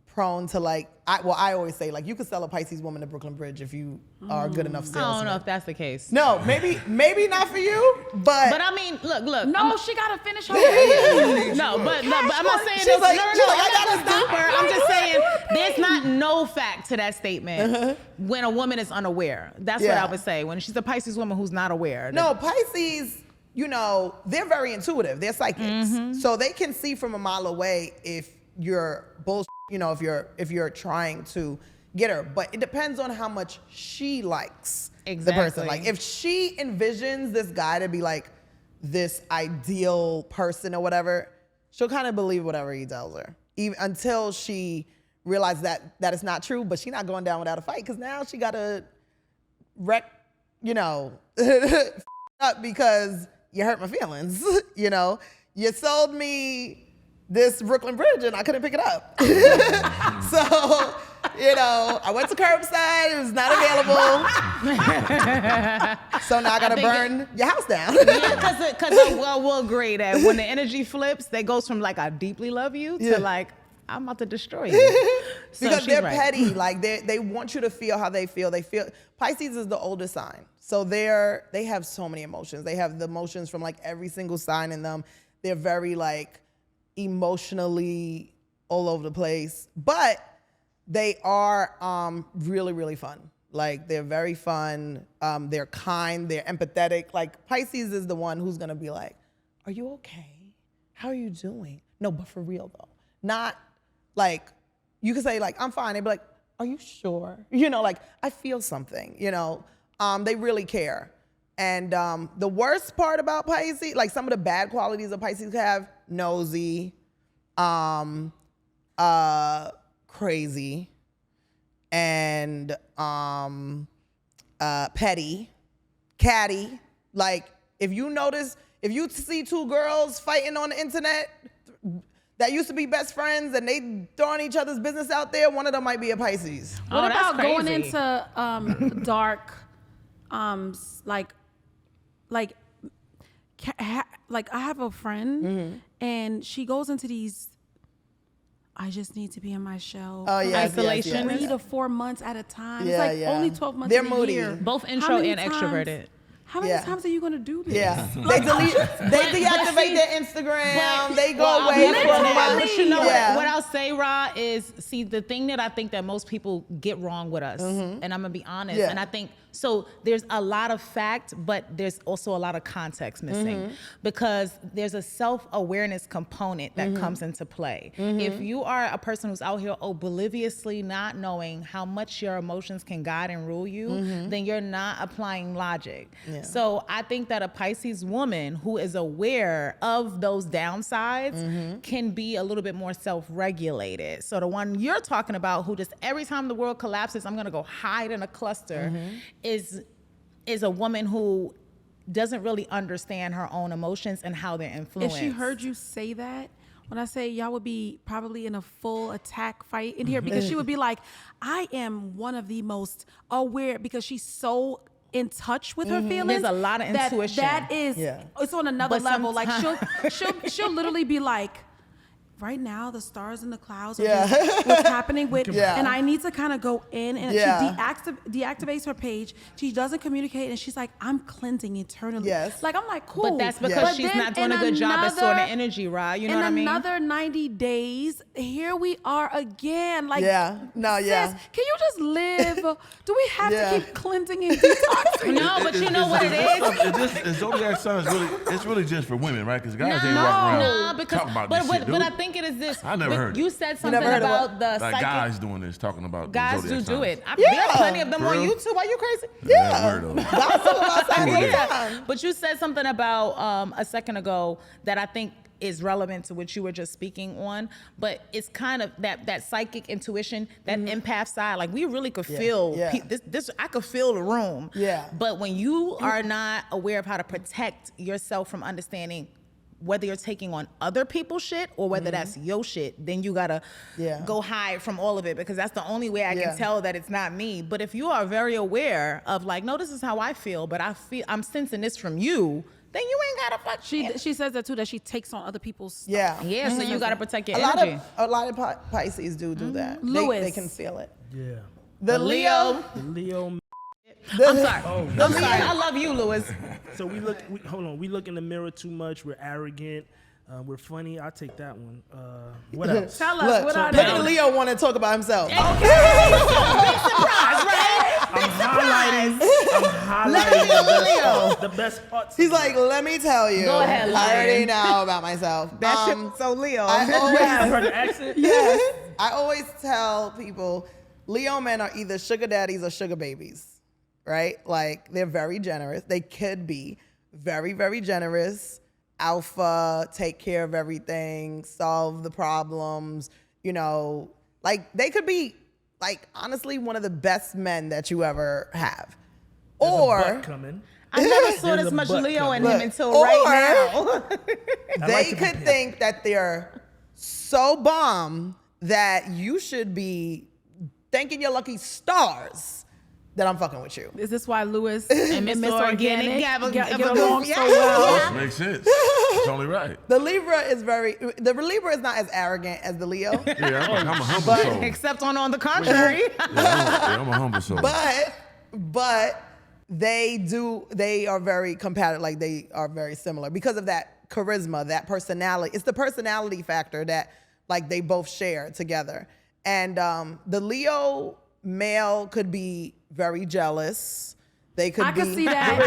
prone to like I always say like you could sell a Pisces woman to Brooklyn Bridge if you are a good enough I salesman. don't know if that's the case. No, maybe not for you, but But I mean, look. No, she gotta finish her reading. No, but I'm not saying She's this. like- No, she's like, I I'm gotta not stop. deeper. I'm just saying there's not no fact to that statement when a woman is unaware. That's what Yeah. I would say. When she's a Pisces woman who's not aware. no, Pisces, they're very intuitive. They're psychics, so they can see from a mile away if you're bullshit. If you're trying to get her, but it depends on how much she likes the person. Exactly. Like if she envisions this guy to be like this ideal person or whatever, she'll kind of believe whatever he tells her, even until she realizes that it's not true. But she's not going down without a fight because now she got to wreck, up because you hurt my feelings. You sold me this Brooklyn Bridge and I couldn't pick it up. So, I went to curbside, it was not available. So now I gotta burn your house down. Yeah, because we'll agree that when the energy flips, that goes from like I deeply love you to like I'm about to destroy you. So Because she's they're right. petty, like they want you to feel how they feel. Pisces is the oldest sign. So they have so many emotions. They have the emotions from like every single sign in them. They're very like emotionally all over the place, but they are really, really fun. Like they're very fun. They're kind. They're empathetic. Like Pisces is the one who's gonna be like, "Are you okay? How are you doing?" No, but for real though, not like you could say like, "I'm fine." They'd be like, "Are you sure?" Like I feel something. They really care. And the worst part about Pisces, like some of the bad qualities of Pisces have, nosy, crazy, and petty, catty. Like if you see two girls fighting on the internet that used to be best friends and they throwing each other's business out there, one of them might be a Pisces. What that's about going crazy. into dark, like I have a friend and she goes into these. I just need to be in my shell. Oh yeah, Isolation. 3 to 4 months at a time. Yeah, It's like yeah. only 12 months They're in a moody. year. Both How intro many and times- extroverted. How many Yeah. times are you gonna do this? Yeah, they deactivate their Instagram. They go away for a But month. you know Yeah. what I'll say, Ra, is see the thing that I think that most people get wrong with us, and I'm gonna be honest, Yeah. and I think So there's a lot of fact, but there's also a lot of context missing because there's a self-awareness component that comes into play. If you are a person who's out here obliviously not knowing how much your emotions can guide and rule you, then you're not applying logic. Yeah. So I think that a Pisces woman who is aware of those downsides can be a little bit more self-regulated. So the one you're talking about, who just every time the world collapses, I'm gonna go hide in a cluster, is a woman who doesn't really understand her own emotions and how they're influenced. If she heard you say that, when I say y'all would be probably in a full attack fight in here, because she would be like, I am one of the most aware, because she's so in touch with her feelings. There's a lot of intuition. That is, it's on another level. Like she'll literally be like, right now the stars and the clouds are just what's happening with, and I need to kind of go in, and she deactivates her page. She doesn't communicate, and she's like, I'm cleansing internally. Yes. Like, I'm like, cool. But that's because she's not doing a good job at sorting energy, right? You know what I mean? In another 90 days, here we are again. Like, sis, can you just live? Do we have to keep cleansing and detoxing? No, but you know what it is? Zodiac sign is really just for women, right? Because guys ain't walking around talking about this shit, but I think it is this. I never heard you said something about the like psychic. guys doing this, talking about guys zodiac do signs. it. There are plenty of them on YouTube. Are you crazy? That's all about signs. But you said something about a second ago that I think is relevant to what you were just speaking on, but it's kind of that psychic intuition, that empath side. Like, we really could feel this. I could feel the room. Yeah. But when you are not aware of how to protect yourself from understanding whether you're taking on other people's shit or whether that's your shit, then you gotta go hide from all of it, because that's the only way I can tell that it's not me. But if you are very aware of, like, no, this is how I feel, but I'm sensing this from you, then you ain't gotta fuck. She says that too, that she takes on other people's stuff. So you gotta protect your energy. A lot of Pisces do that. Lewis. They can feel it. Yeah. The Leo. I'm sorry. I'm sorry. I love you, Lewis. So we look in the mirror too much. We're arrogant. We're funny. I'll take that one. What else? Tell us. Look, maybe Leo want to talk about himself. Okay. Big surprise, right? I'm highlighting the best parts. He's like, let me tell you. Go ahead, I already know about myself. So Leo. I heard the accent. Yes. I always tell people, Leo men are either sugar daddies or sugar babies. Right? Like, they're very generous. They could be very, very generous. Alpha, take care of everything, solve the problems, you know. Like, they could be, like, honestly, one of the best men that you ever have. There's or a butt coming. I never saw this much Leo in him until right now. They could think that they're so bomb that you should be thanking your lucky stars that I'm fucking with you. Is this why Lewis and Miss Organic get along so That well? makes sense. It's only right. The Libra is not as arrogant as the Leo. I'm a humble soul. Except on the contrary. I'm a humble soul. But they are very compatible. Like, they are very similar because of that charisma, that personality. It's the personality factor that, like, they both share together. And the Leo male could be very jealous. They could be. I can see that.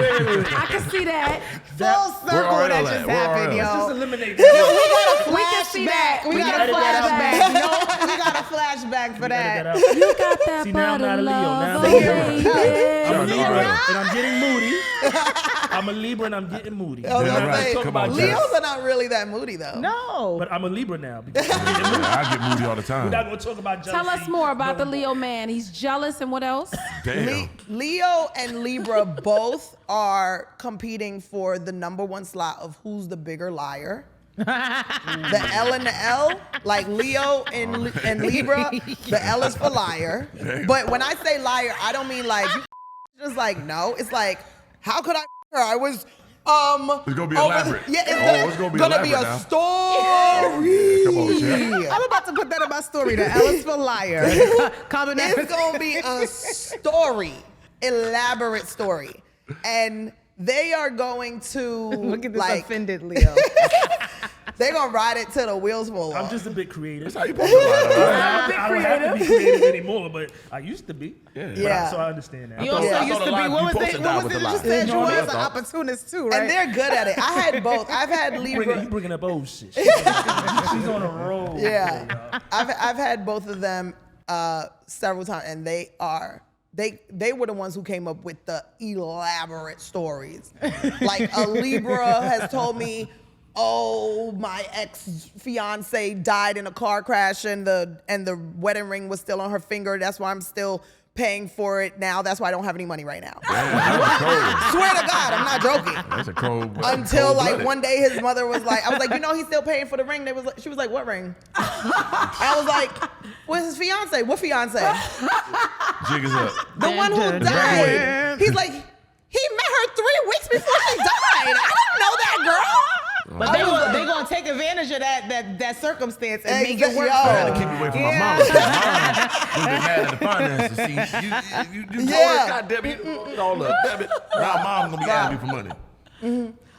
I can see that. Full circle that just happened, yo. Let's just eliminate We got a flashback. We got a flashback. No, we got a flashback for that. You got that See, now I'm not a Leo. Now I'm a baby. And I'm getting moody. I'm a Libra and I'm getting moody. I was gonna right. say, Come on, Leos are not really that moody though. No. But I'm a Libra now. Because I'm getting moody. I get moody all the time. We're not going to talk about jealousy. Tell us more about the Leo man. He's jealous, and what else? Damn. Leo and Libra both are competing for the #1 slot of who's the bigger liar. The L and the L, like Leo and Libra, the L is for liar. But when I say liar, I don't mean like just like no. It's like, how could I her? I was It's gonna be elaborate. It's gonna be a story. Come on, Chad. I'm about to put that in my story. The L is for liar. It's gonna be a story, elaborate story, and they are going to Look at this like offended Leo. they're gonna ride it till the wheels fall off. I'm just a bit creative. That's how you supposed to lie. I don't have not be creative anymore, but I used to be. Yeah. So I understand that. You also used to be, what was it you said? You was an opportunist too, right? And they're good at it. I had both. I've had Libra. You bringing up old shit. She's on a roll. Yeah. I've had both of them several times, and they were the ones who came up with the elaborate stories. Like a Libra has told me, oh, my ex-fiance died in a car crash and the wedding ring was still on her finger. That's why I'm still paying for it now. That's why I don't have any money right now. Swear to God, I'm not joking. That's a cold. Until like one day his mother was like, I was like, he's still paying for the ring. She was like, what ring? I was like, what's his fiance? What fiance? Jig is up. The one who died. He's like, he met her 3 weeks before she died. I didn't know that girl. But they gonna take advantage of that circumstance and make it work. I had to keep it away from my mom. We've been mad at the finances. See, you told her, God damn it, you all up. Damn it. Now mom's gonna be asking me for money.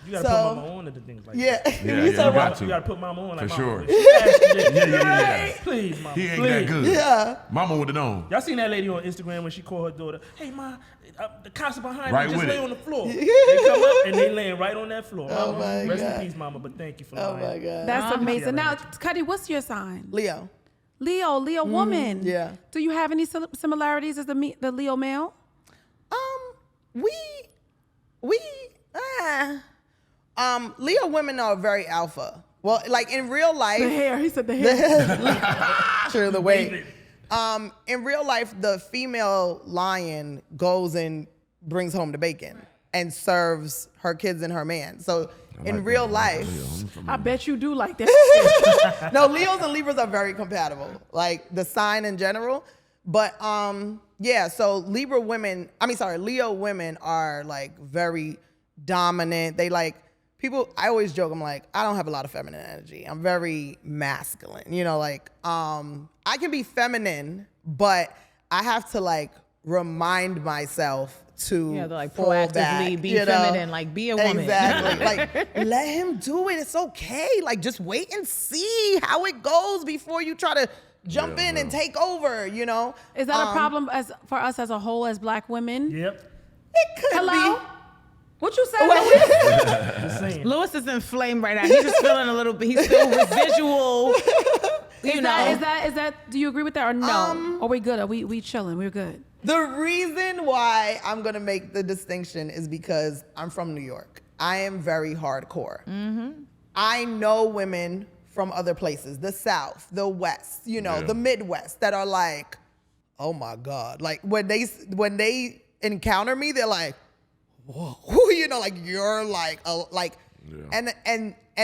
You gotta put mama on to the things like that. Yeah. You got to. You gotta put mama on like For sure. Mama. Yeah. Please, mama. He ain't please. that good. Yeah. Mama would have known. Y'all seen that lady on Instagram when she called her daughter, hey, ma, the cops are behind Right me, just with lay it. on the floor. They come up and they laying right on that floor. Oh, Mama, my rest God. in peace, mama, but thank you for Oh lying. my God. That's amazing. Now, Cutty, what's your sign? Leo. Leo woman. Yeah. Do you have any similarities as the Leo male? Leo women are very alpha. Well, like in real life. The hair. He said the hair. True, the weight. In real life, the female lion goes and brings home the bacon and serves her kids and her man. So in real life, I bet you do like that. no, Leos and Libras are very compatible, like the sign in general. But yeah, so Leo women are like very dominant. They like people. I always joke, I'm like, I don't have a lot of feminine energy. I'm very masculine. Like I can be feminine, but I have to like remind myself to like fall proactively back, be feminine, like be a woman. Exactly. Like let him do it. It's okay. Like just wait and see how it goes before you try to jump in and take over. Is that a problem for us as a whole as Black women? Yep. It could Hello? be. What you say? Louis? Just saying. Lewis is inflamed right now. He's just feeling a little bit. He's still residual. Is that? Do you agree with that or no? Are we good? Are we chilling? We're good. The reason why I'm gonna make the distinction is because I'm from New York. I am very hardcore. Mm-hmm. I know women from other places, the South, the West, the Midwest, that are like, oh my God. Like when they encounter me, they're like, whoa, like you're like, and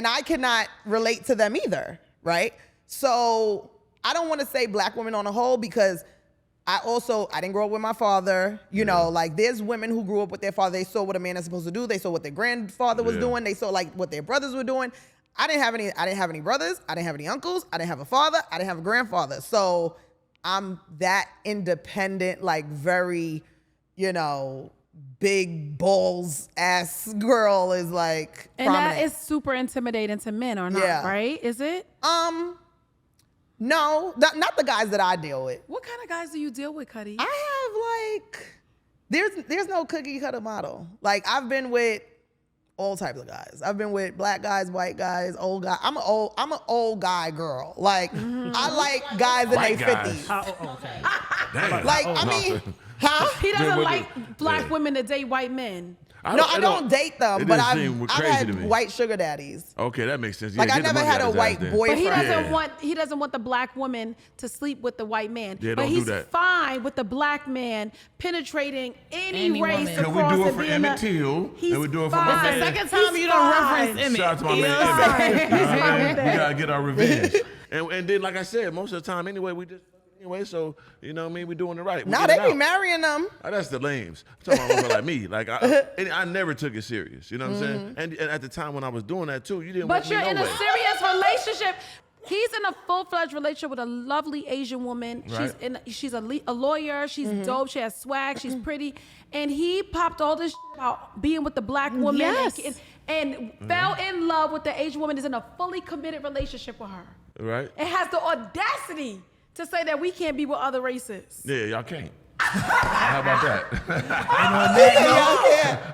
I cannot relate to them either, right? So I don't want to say Black women on a whole because I didn't grow up with my father. Like there's women who grew up with their father. They saw what a man is supposed to do. They saw what their grandfather was doing. They saw like what their brothers were doing. I didn't have any brothers. I didn't have any uncles. I didn't have a father. I didn't have a grandfather. So I'm that independent, like very, big balls ass girl is like And prominent. that is super intimidating to men or not, right? Is it? No, not the guys that I deal with. What kind of guys do you deal with, Cutty? I have like, there's no cookie cutter model. Like I've been with all types of guys. I've been with Black guys, white guys, old guys. I'm an old guy girl. Like I like guys in their 50s. Okay. Damn. Like I mean, huh? He doesn't like Black women to date white men. I don't date them, but I've crazy to me. had white sugar daddies. Okay, that makes sense. Yeah, Like I get the never money had out a his white ass then. But boyfriend. he doesn't want the Black woman to sleep with the white man. Yeah, but don't do he's that. fine with the Black man penetrating any race woman. Can we across do it and for being Emmett Till? He's And we do it for fine. my It's the man. second time He's you don't fine. reference Emmett. Shout out to my You know man what I'm saying? Emmett. He's fine with We that. gotta get our revenge. And then, like I said, most of the time anyway, we just anyway. So we doing it right. We Now get they it be out. marrying them. Oh, that's the lames. I'm talking about women like me. Like I never took it serious. You know what I'm saying? And at the time when I was doing that too, you didn't. But want you're me in no a way. serious relationship. He's in a full-fledged relationship with a lovely Asian woman. Right. She's a lawyer. She's dope. She has swag. She's pretty. And he popped all this shit about being with the Black woman Yes. and fell in love with the Asian woman. Is in a fully committed relationship with her. Right. It has the audacity to say that we can't be with other races. Yeah, y'all can't. How about that?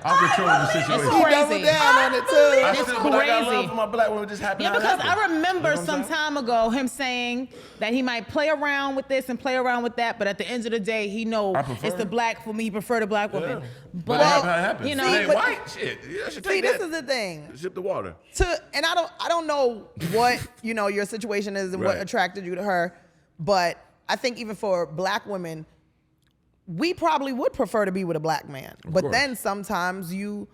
I'm controlling the situation. He doubled down on it too. It's But I got love crazy. for my black women. Just happen. Yeah, how it because happened. I remember You know what I'm some saying? time ago him saying that he might play around with this and play around with that, but at the end of the day, he know I prefer it's the it. black for me. He prefer the black woman. But that happens. you know, It ain't but- white shit. Yeah, should See, take this that. is the thing. Ship the water. And I don't know what your situation is and what Right. attracted you to her, but I think even for black women, we probably would prefer to be with a black man. But course. then sometimes you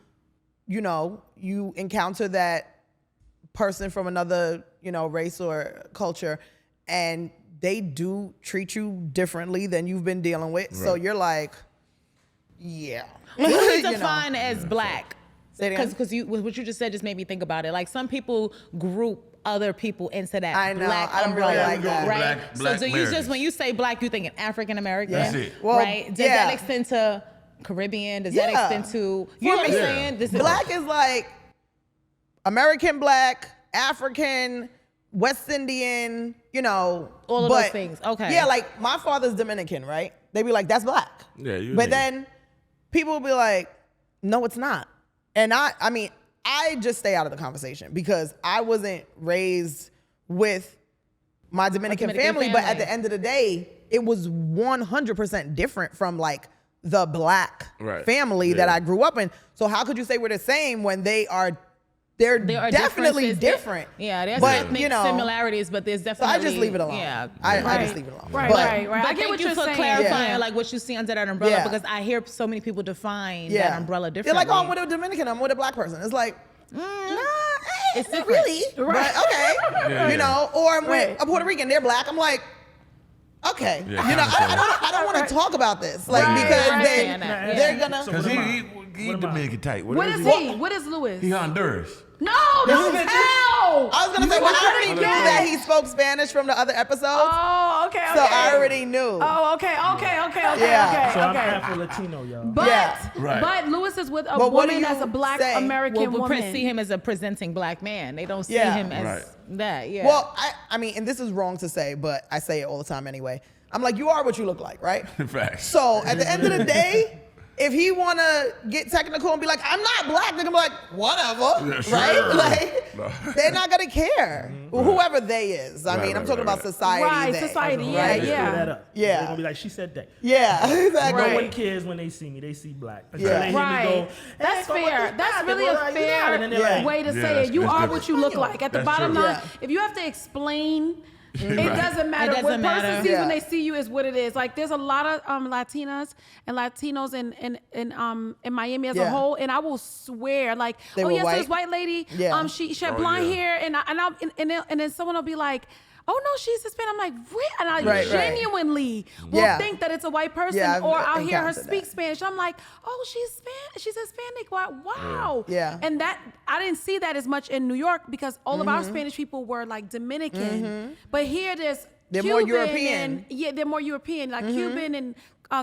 encounter that person from another race or culture, and they do treat you differently than you've been dealing with. So Right. you're like, yeah. what do you You know. define as black? Say it again? Because what you just said just made me think about it. Like some people group other people into that I know, black I don't really umbrella, like that. right? Black so do you just Americans. when you say black, you thinking African American, That's it. Well, right? Does yeah. that extend to Caribbean? Does Yeah. that extend to you know what I'm me, saying? This is Black is like American black, African, West Indian, All of those things. Okay. Yeah, like my father's Dominican, right? They be like, that's black. Yeah, you But nigga. then people will be like, no, it's not. And I just stay out of the conversation because I wasn't raised with my Dominican family, but at the end of the day, it was 100% different from like the black Right. family that Yeah. I grew up in. So how could you say we're the same when they're there are definitely differences. different? Yeah, there's But, ethnic you know, similarities, but there's So definitely I just leave it alone. Yeah. I just leave it alone. Right, But- right. But I get thank what you you're for saying. clarifying Yeah. like what you see under that umbrella Yeah. because I hear so many people define Yeah. that umbrella They're differently. like, oh, I'm with a Dominican, I'm with a black person. It's like, nah, It's not different. really. Right. But okay. Yeah. Or I'm Right. with a Puerto Rican, they're black. I'm like, okay. Yeah, I don't want to talk about this. Like, Right, because right. Understand that, they're yeah. gonna. So Because what am I? he What am I? Dominican type. What is is he? What is Louis? He Honduras. No, don't tell. I was gonna say, well, I already You knew gotta that guess. he spoke Spanish from the other episodes, Oh, okay, okay. so I already knew. Oh, okay. Yeah. So I'm okay. Afro-Latino, y'all. But Yeah. Right. but Lewis is with a But what do woman you as a black say? American Well, woman. see him as a presenting black man. They don't see Yeah. him as Right. that. Yeah. Well, I mean, and this is wrong to say, but I say it all the time anyway. I'm like, you are what you look like, right? Facts. So at the end of the day, if he wanna get technical and be like, I'm not black, they're gonna be like, whatever, Yeah, sure. right? Like, No. they're not gonna care. Whoever they is. I mean, I'm talking about society. Right, they, society, yeah, right? yeah. Clear that up. Yeah. They're gonna be like, she said that. Yeah, exactly. No one Right. cares when they see me. They see black. Until Yeah. they hear Right. me go, That's "Hey, but what fair. this That's black?" really They're a like, fair "Yeah," and then they're Yeah. like, way to Yeah, say that's- it. You that's are different. what you look like. At the That's bottom true. line, Yeah. if you have to explain, it doesn't matter. It doesn't What matter. person sees Yeah. when they see you is what it is. Like there's a lot of Latinas and Latinos in Miami as a Yeah. whole, and I will swear, like, They oh were yes, white? this white lady, Yeah. she had Oh, blonde yeah. hair, and then someone will be like, oh no, she's Hispanic. I'm like, really? And I Right, right. genuinely will Yeah. think that it's a white person, Yeah, I've or I'll hear her encountered speak that. Spanish. I'm like, oh, she's Spanish. She's Hispanic. Wow. Yeah. And that I didn't see that as much in New York because all of our Spanish people were like Dominican, but here They're Cuban more European. and they're more European, like Cuban and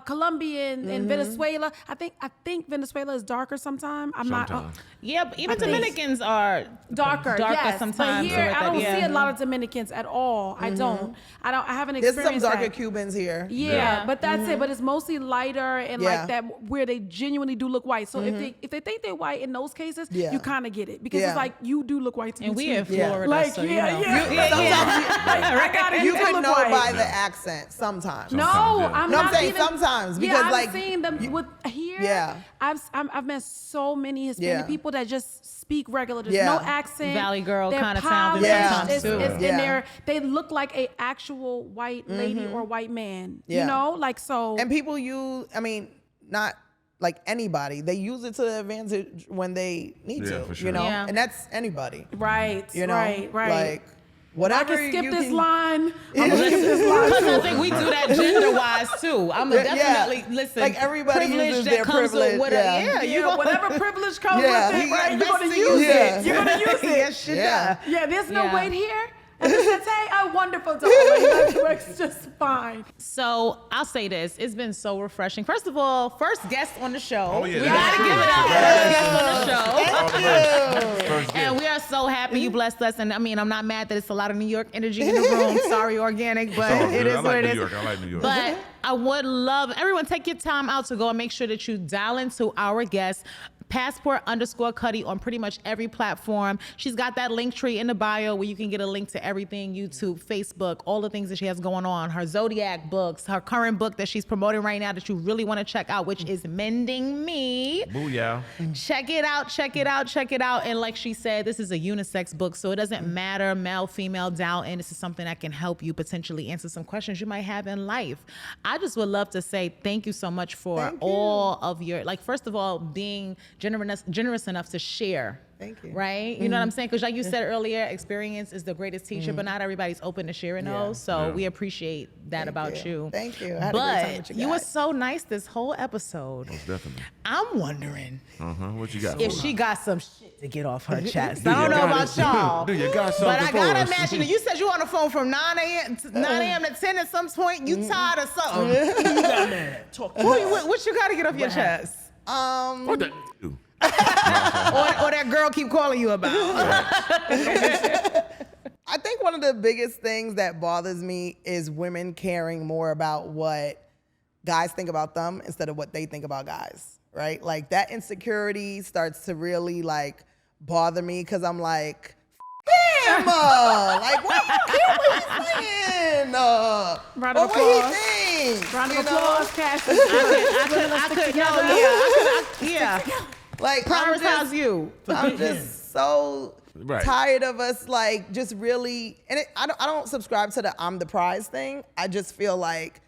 Colombian and Venezuela. I think Venezuela is darker sometimes. I'm not Sometimes. yeah, but even I think- Dominicans are darker. darker Yes, sometimes. but here or I don't yeah. see a lot of Dominicans at all. I don't. I haven't There's experienced some darker that. Cubans here. Yeah, Yeah. but that's it. But it's mostly lighter and Yeah. like that where they genuinely do look white. So if they think they're white in those cases, Yeah. you kind of get it because Yeah. it's like you do look white to And me we too. in Florida, Like so yeah, you know. I got it. You do can look know white. by the accent sometimes. No, Sometimes, yeah. I'm No, I'm not saying even, sometimes, yeah, because, I've like, seen them with here. Yeah. I've met so many Hispanic Yeah. people that just speak regular. There's Yeah. no accent. Valley girl They're kinda sounded Yeah. sometimes, too. Yeah. And they look like a actual white lady or white man. Yeah. You know, like so. And people use, I mean, not like anybody. They use it to their advantage when they need Yeah, to, for sure. you know? Yeah. And that's anybody, right. you know? Right. Like, I whatever can skip you this can, line. I'm gonna skip this line. Because I think we do that gender-wise too. I'm Yeah. definitely listen. Like, everybody privilege uses that their comes privilege, With yeah. yeah, you gonna, whatever privilege comes Yeah. with it, right? You're Best gonna to use use it. it. You're gonna use it. Yes, she Yeah. does. Yeah, there's no Yeah. wait here. And Miss Tay, a wonderful darling. That works just fine. So I'll say this: it's been so refreshing. First of all, first guest on the show. Oh, yeah, we that's gotta true. give it up. First guest on the show. First And we are so happy you blessed us. And I mean, I'm not mad that it's a lot of New York energy in the room. Sorry, organic, but all it good. is I what like it New is. York. I like New York. But I would love everyone take your time out to go and make sure that you dial into our guest. Passport_Cutty on pretty much every platform. She's got that link tree in the bio where you can get a link to everything, YouTube, Facebook, all the things that she has going on, her Zodiac books, her current book that she's promoting right now that you really want to check out, which is Mending Me. Booyah. Check it out, check it out, check it out. And like she said, this is a unisex book, so it doesn't matter male, female, dial in. This is something that can help you potentially answer some questions you might have in life. I just would love to say thank you so much for all of your, like, first of all, being generous enough to share. Thank you. Right? You know what I'm saying? Because like you said earlier, experience is the greatest teacher, but not everybody's open to sharing those. So we appreciate that about you. Thank you. I had a great time with But you you were guys. so nice this whole episode. Most definitely. I'm wondering What you got? if for she me? got some shit to get off her chest. Do I don't you know got about it? y'all. Do you got something But I for gotta us? imagine that you said you on the phone from 9 a.m. to 9 a.m. to 10 at some point. You tired of something. You got mad. Talk to me. What you gotta get off your chest? What the do? Or that girl keep calling you about. I think one of the biggest things that bothers me is women caring more about what guys think about them instead of what they think about guys, right? Like that insecurity starts to really like bother me because I'm like, him, like what he's saying? Round Or of what applause. he thinks. Round of you know? applause, Cassie. Yeah. Like Prioritize you. I'm just so Right. tired of us like just really, and I don't subscribe to the I'm the prize thing. I just feel like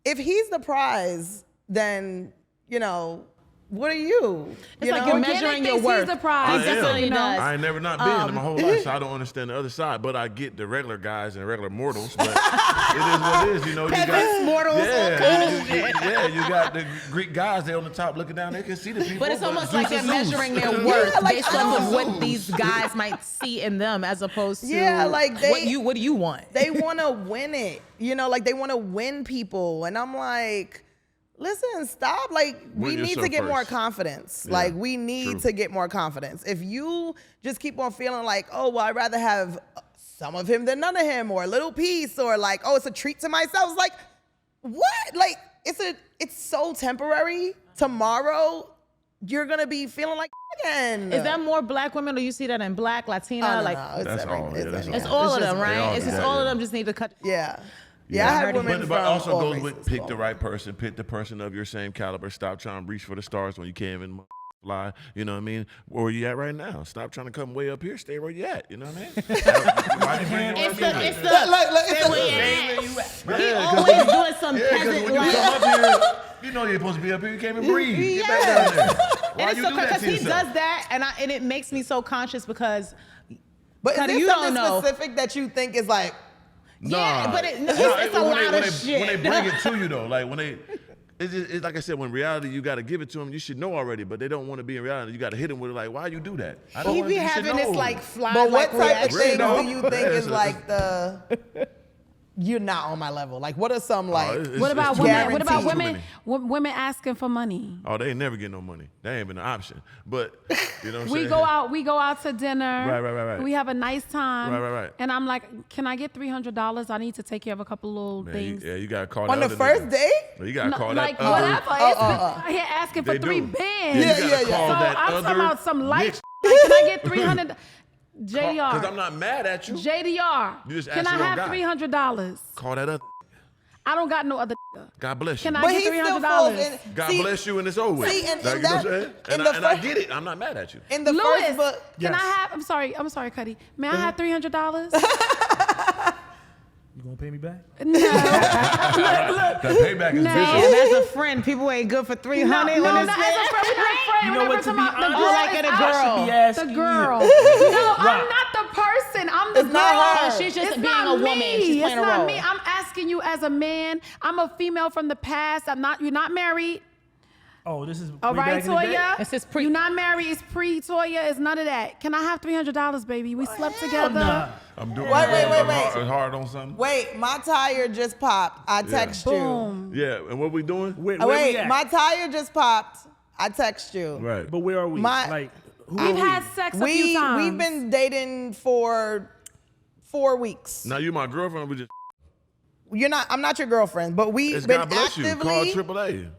if he's the prize, then what are you? It's You like know? you're measuring your Organic thinks worth. he's the prize. He definitely does. I ain't never not been in my whole life, so I don't understand the other side. But I get the regular guys and regular mortals. But it is what it is, You Peasants, got mortals, all kind of shit. you got the Greek guys there on the top looking down. They can see the people. But it's almost like they're Zeus is Zeus. measuring their worth like, based off of what these guys might see in them, as opposed to like what do you want? They want to win it, like they want to win people, and I'm like, listen, stop. Like, we Win need to yourself get more first. confidence. Yeah, Like, we need true. to get more confidence. If you just keep on feeling like, oh, well, I'd rather have some of him than none of him, or a little piece, or like, oh, it's a treat to myself. It's like, what? Like, it's so temporary. Tomorrow, you're gonna be feeling like again. Is that more black women, or you see that in black, Latina? No, like no, it's That's all, yeah, that's it's all. all It's of them, just- right? all It's do just that, all of yeah. them just need to cut. Yeah. Yeah, I had women But from also all goes with races pick call the me. right person, pick the person of your same caliber. Stop trying to reach for the stars when you can't even fly. You know what I mean? Where you at right now? Stop trying to come way up here. Stay where you at. You know what I mean? Why you bring It's your the It's stay where you at. He always doing some Yeah, because peasant when you like. come up here, you know you're supposed to be up here. You can't even breathe. Get back down there. Why And it's you so do that because to he yourself? does that, and it makes me so conscious because But is Cutty, there you something don't know. specific that you think is like, Yeah, but it's a when lot they, of when shit. they bring it to you though, like when they, it's like I said, when reality you got to give it to them. You should know already, but they don't want to be in reality. You got to hit them with it. Like, why you do that? I don't He wanna be do- you should having this know. like fly but what like type of reaction. things Really do you don't. think Yeah, is so- like you're not on my level? Like, what are some like? it's- What about it's too women? many. What about Too women? many. Women asking for money. Oh, they ain't never get no money. That ain't been an option. But you know what I'm We saying? go out to dinner. Right. We have a nice time. Right. And I'm like, can I get $300? I need to take care of a couple little Man, things. you gotta call On that the other first nigga. date? No, you gotta No, call like that other. whatever. It's out here asking for They three do. bands. Yeah, you gotta yeah. call So that I'm other. talking about some light. Nick. Like, can I get $300? JDR. Because I'm not mad at you. JDR. You just Can asked I the have wrong guy. $300? Call that other. I don't got no other. God bless you. Can I But get he still $300? falls in. God see, bless you and it's over with. see, and Like, you know that- what I'm saying? in And, the I, and I first- get it. I'm not mad at you. In the Louis, first book, can Yes. I have? I'm sorry, Cuddy. May I have $300? You gonna pay me back? No. That payback is No. vicious. And as a friend, people ain't good for 300 No, when no, it's as a friend, we're not friends. You We're know not what, to talking be about the honest, girl. I like is it, a out. girl. I should be The asking girl. you. No, I'm Rock. not the person. I'm the It's girl. not her. She's just It's being not a woman. me. She's playing it's a not role. me. I'm asking you as a man. I'm a female from the past. You're not married. Oh, this is All way right, back in the day? Toya. It says pre- You not married, it's pre-Toya, it's none of that. Can I have $300, baby? We slept together. Nah. I'm doing Wait. hard on something. Wait, my tire just popped. I text you. Boom. Yeah, and what we doing? Where we Wait, at? my tire just popped. I text you. Right. But where are we? My- Like, who We've are had sex a few times. We've been dating for 4 weeks. Now you my girlfriend. We just You're not. I'm not your girlfriend, but we've it's been God bless you. Call actively. AAA.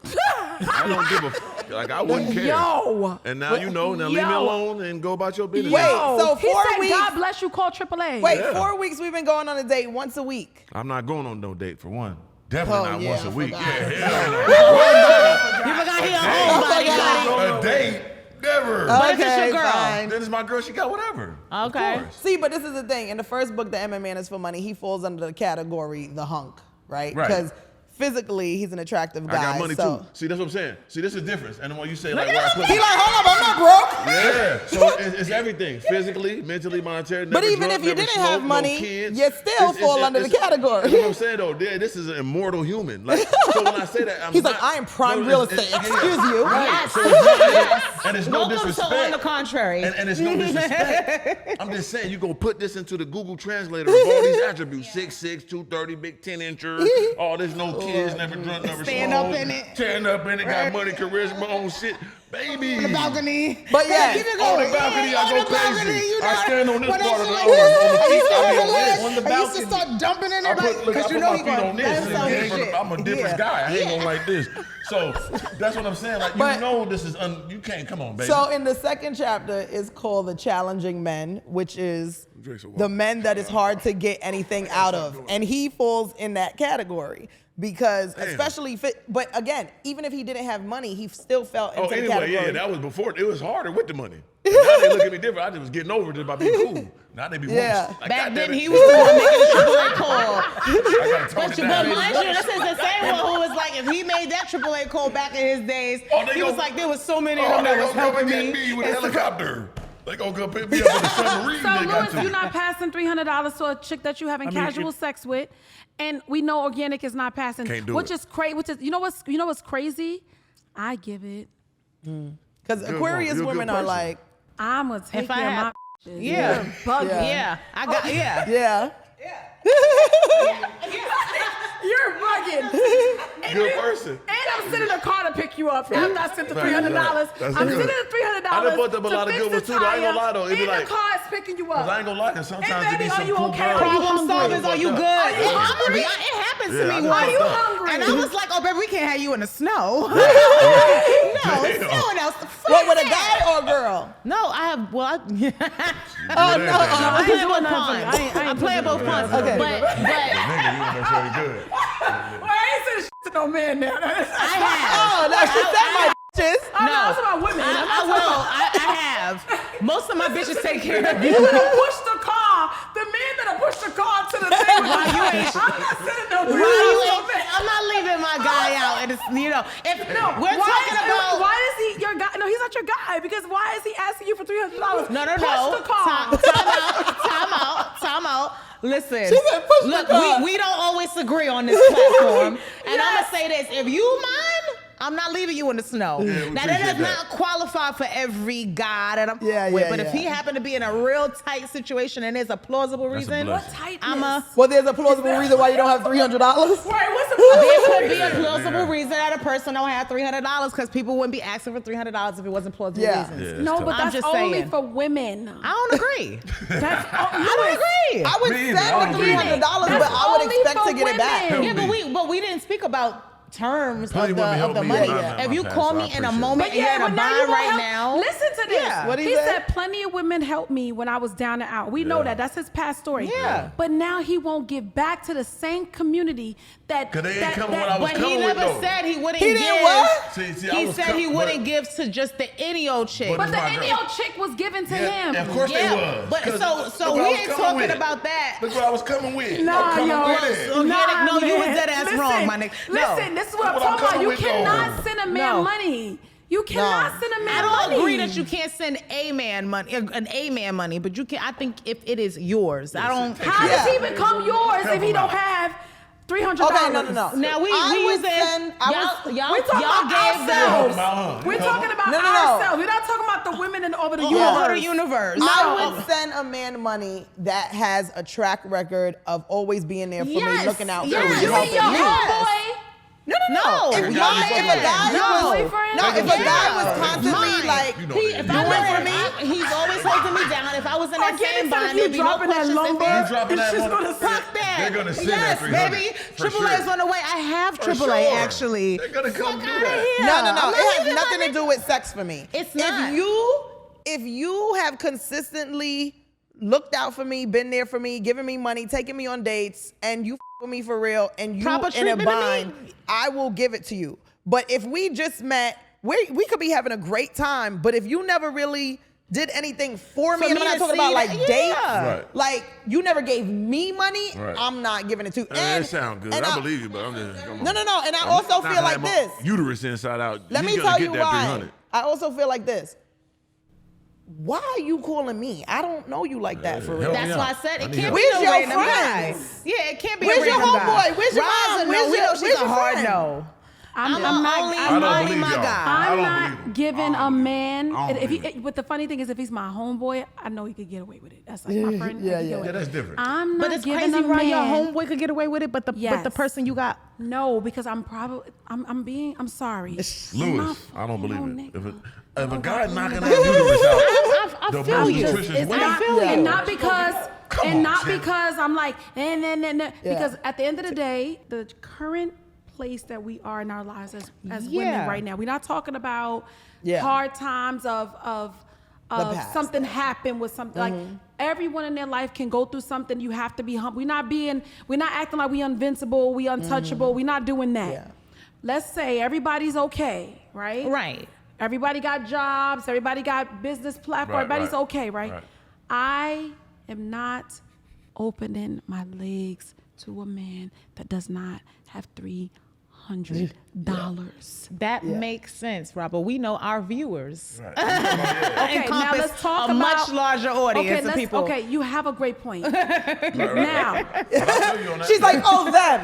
I don't give a fuck. Like I wouldn't care. Yo. And now you know. Now leave me alone and go about your business. Wait, Yo, so he 4 said, weeks- God bless you, call AAA. Wait, Yeah. 4 weeks we've been going on a date once a week. I'm not going on no date for one. Definitely Oh, not yeah, once a I week. forgot. Yeah. You forgot he a homebody. A date? Never. But if it's your Okay, girl. fine. Then it's my girl. She got whatever. Okay. Of course. See, but this is the thing. In the first book, The M Man is for Money, he falls under the category the hunk, right? Right. Because physically, he's an attractive guy. I got money so. too. See, that's what I'm saying. See, this is the difference. And then when you say like, where I put He like, hold up, I'm not broke. yeah. So it's everything. Physically, mentally, monetary. But never even drunk, if you never didn't have smoked, money, no kids. you still fall under the category. That's what I'm saying though. Yeah, this is an immortal human. Like, so when I say that, I'm He's not, like, I am prime no, real it's- estate. yeah. Excuse you. Right. So it's and it's no Welcome to disrespect. On the Contrary. And it's no disrespect. I'm just saying, you go put this into the Google Translator of all these attributes: 6'6", 230, big 10-incher, all this, no kids, never drunk, never Stand smoked, up in it. stand up in it, got money, charisma, own shit, baby. On the balcony. But yeah, Keep it On going. the balcony, Yeah, I on go the balcony, crazy. you I know. stand on this When part that of the shit on the I feet, used to I be go on to this. the On the I used to balcony. start dumping in I it, put, like, look, I because put you know my he feet on going. this. That's and so then shit. I'm a different Yeah. guy. I ain't going like this. So that's what I'm saying. Like, But- you know this is, you can't, come on, baby. So in the second chapter is called The Challenging Men, which is Drink some water. the men that is hard to get anything out of. And he falls in that category because especially but again, even if he didn't have money, he still fell into the Anyway, category. yeah, that was before. It was harder with the money. Now they look at me different. I just was getting over it just by being cool. Now they be Yeah. like, Back God then, damn it. he was the one making the AAA call. I gotta tone But it down. mind you, this is the same one who was like, if he made that AAA call back in his days, they he was gonna- like, there was so many of Oh, them they that was gonna come helping and me. get me with a And so- helicopter. They gonna come pick me up with a submarine. So, they got Louis, to. you're not passing $300 to a chick that you're having I mean, casual if- sex with, and we know organic is not passing. Can't do which it. is crazy. Which is you know what's crazy? I give it. Because You're Aquarius a good women are person. like, I'm gonna take If I care of had- my bitches. Yeah. You're bugging. Yeah, I got, yeah. yeah. You're bugging. Good person. And I'm sending a car to pick you up. After I sent the Right, $300, that's I'm good. sending the $300. I done fucked up a to lot of fix good the ones, too, though. I ain't gonna lie, though. It be And like- the car is picking you up. Cause I ain't gonna lie, cause sometimes Hey, it be baby, some are you cool okay? girls. Are you Problem hungry? solvers, are you good? Are you It hungry? happens Yeah, to I me know once. Are you hungry? And I was like, oh, baby, we can't have you in the snow. no, it's Damn. no one else. What, with a guy or a girl? No, I have, well, Oh, no. I play doing both nothing. puns. I ain't play doing both puns. Okay. But Nigga, you wanna make sure he good. Well, I ain't saying shit to no man now. I have. Oh, no, she said my bitches. I'm not talking about women. I'm not talking about. I have. Most of my bitches take care of You you. gonna push the car. The man that'll push the car to the thing. Why you ain't- I'm not sending no Why you ain't- I'm not leaving my guy out. And it's, you know, if we're talking about. Why is he your guy? No, he's not your guy because why is he asking you for $300? No. Push the car. Time out. Listen, She said push the look, car. we don't always agree on this platform. And I'm going to say this. If you mind, I'm not leaving you in the snow. we Now, that does appreciate not qualify for every guy that I'm Yeah, with. yeah, But if yeah. he happened to be in a real tight situation and there's a plausible That's a reason, blessing. Tightness. I'm a... Well, there's a plausible reason why you don't have $300. Right, what's the There could be a Yeah, plausible yeah. reason that a person don't have $300 because people wouldn't be asking for $300 if it wasn't plausible Yeah. reasons. Yeah, it's No, tough. but I'm that's just only saying. for women. I don't agree. That's I don't agree. I would Me either. send I the don't believe $300, it. but That's I would only expect for to get it back. women. Yeah, but we didn't speak about terms Plenty of women the help me money. when I'm at If my you past, call so I me in a appreciate it. moment and you're in a now you bind won't right help- now. Listen to this. Yeah. What'd he He say? said plenty of women helped me when I was down and out. We know Yeah. that. That's his past story. Yeah. But now he won't give back to the same community that. 'Cause they ain't that, coming that, when I was But he coming with, never though. said he wouldn't He give. didn't what? See, He I was said he but- wouldn't give to just the any old chick. But the my Indio girl. chick was given to Yeah, him. of course they was. but 'Cause so look we what I was ain't coming talking with. about that. Look what I was coming with. Nah, I'm coming yo. with it. Organic, no, you was man. dead ass wrong, my nigga. No. Listen, this is what I'm That's what I'm talking about. coming You with, though. cannot send a man No. money. You cannot send a man I don't money. agree that you can't send a man money, an a man money, but you can. I think if it is yours, I don't. take How it. does he Yeah. become yours Help if he him don't out. have $300. Okay, no. Now we would using send- y'all We're talking y'all about gave them ourselves. We're talking about No. ourselves. We're not talking about the women and over the universe. over the universe. I would send a man money that has a track record of always being there for me, Yes, looking out yes. for me, You mean helping your me. homeboy? No. If a guy was constantly like If I doing were for for me, he's always holding me down. If I was in that Get same it, bind, you there'd be no dropping that questions. lumber. If dropping It's that just lumber. gonna fuck that. They're gonna send yes, that 300, baby. for AAA is sure. on the way. I have For AAA sure. actually. They're gonna come do Fuck that. outta here. no. I'm not It has leaving nothing my to do with sex for me. It's not. If you have consistently looked out for me, been there for me, giving me money, taking me on dates, and you with me for real, and you Proper in a treatment to bind, me. I will give it to you. But if we just met, we could be having a great time, but if you never really did anything for me, For and me I'm not to talking see about like that, dates, yeah. Right. like you never gave me money, Right. I'm not giving it to you. That sound good. and I believe you, but I'm just come on. No. And I I'm also not feel like gonna have this. my uterus inside out. Let He's me gonna tell get you that why. 300. I also feel like this. Why are you calling me? I don't know you like that for real. Help me That's out. why I said I it need can't help. be Where's no your random guy. friends? Yeah, it can't be Where's a your random guy. homeboy? Where's your Roz, mom? no, Where's we your- know she's where's a your hard friend? no. I'm I'm not. only I don't money, believe my y'all. guy. I I'm don't not believe it. giving I a don't man. believe it. If he, but the funny thing is, if he's my homeboy, I know he could get away with it. That's like my friend. Yeah, I could get yeah. away Yeah, with that's it. different. I'm not But it's giving crazy, a right? Your man. homeboy could get away with it, but the Yes. person you got. No, because I'm probably I'm sorry. Lewis, I don't believe no, it. nigga. If a guy knocking that uterus out, I the feel most you. nutritious It's way, not, feel and you. not because Come and on, not Tim. because I'm like because at the end of the day, the current place that we are in our lives as women Yeah. right now, we're not talking about Yeah. hard times of past. something happened with something like everyone in their life can go through something. You have to be humble. We're not acting like we invincible, we untouchable. We're not doing that. Yeah. Let's say everybody's okay, right? Right. Everybody got jobs, everybody got business platform, Right, everybody's right, okay, right? right. I am not opening my legs to a man that does not have $300. That makes sense, Rob. But we know our viewers Right. Okay, now encompass let's talk a about much larger audience of people. Okay, you have a great point. Now, But I feel you on that. She's like, oh, them.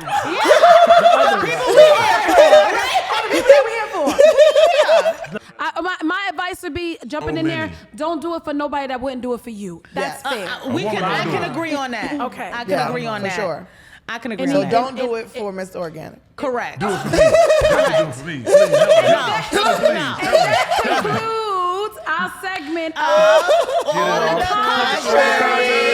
my advice would be jumping in there. many. Don't do it for nobody that wouldn't do it for you. That's Yes. fair. I can agree on that. Okay. I can Yeah, agree on for that. sure. I can agree And on So that. don't do it for Mr. Organic. Correct. Do it for me. Do it for me. Please help me. Tell us, please. That concludes our segment of On the contrary.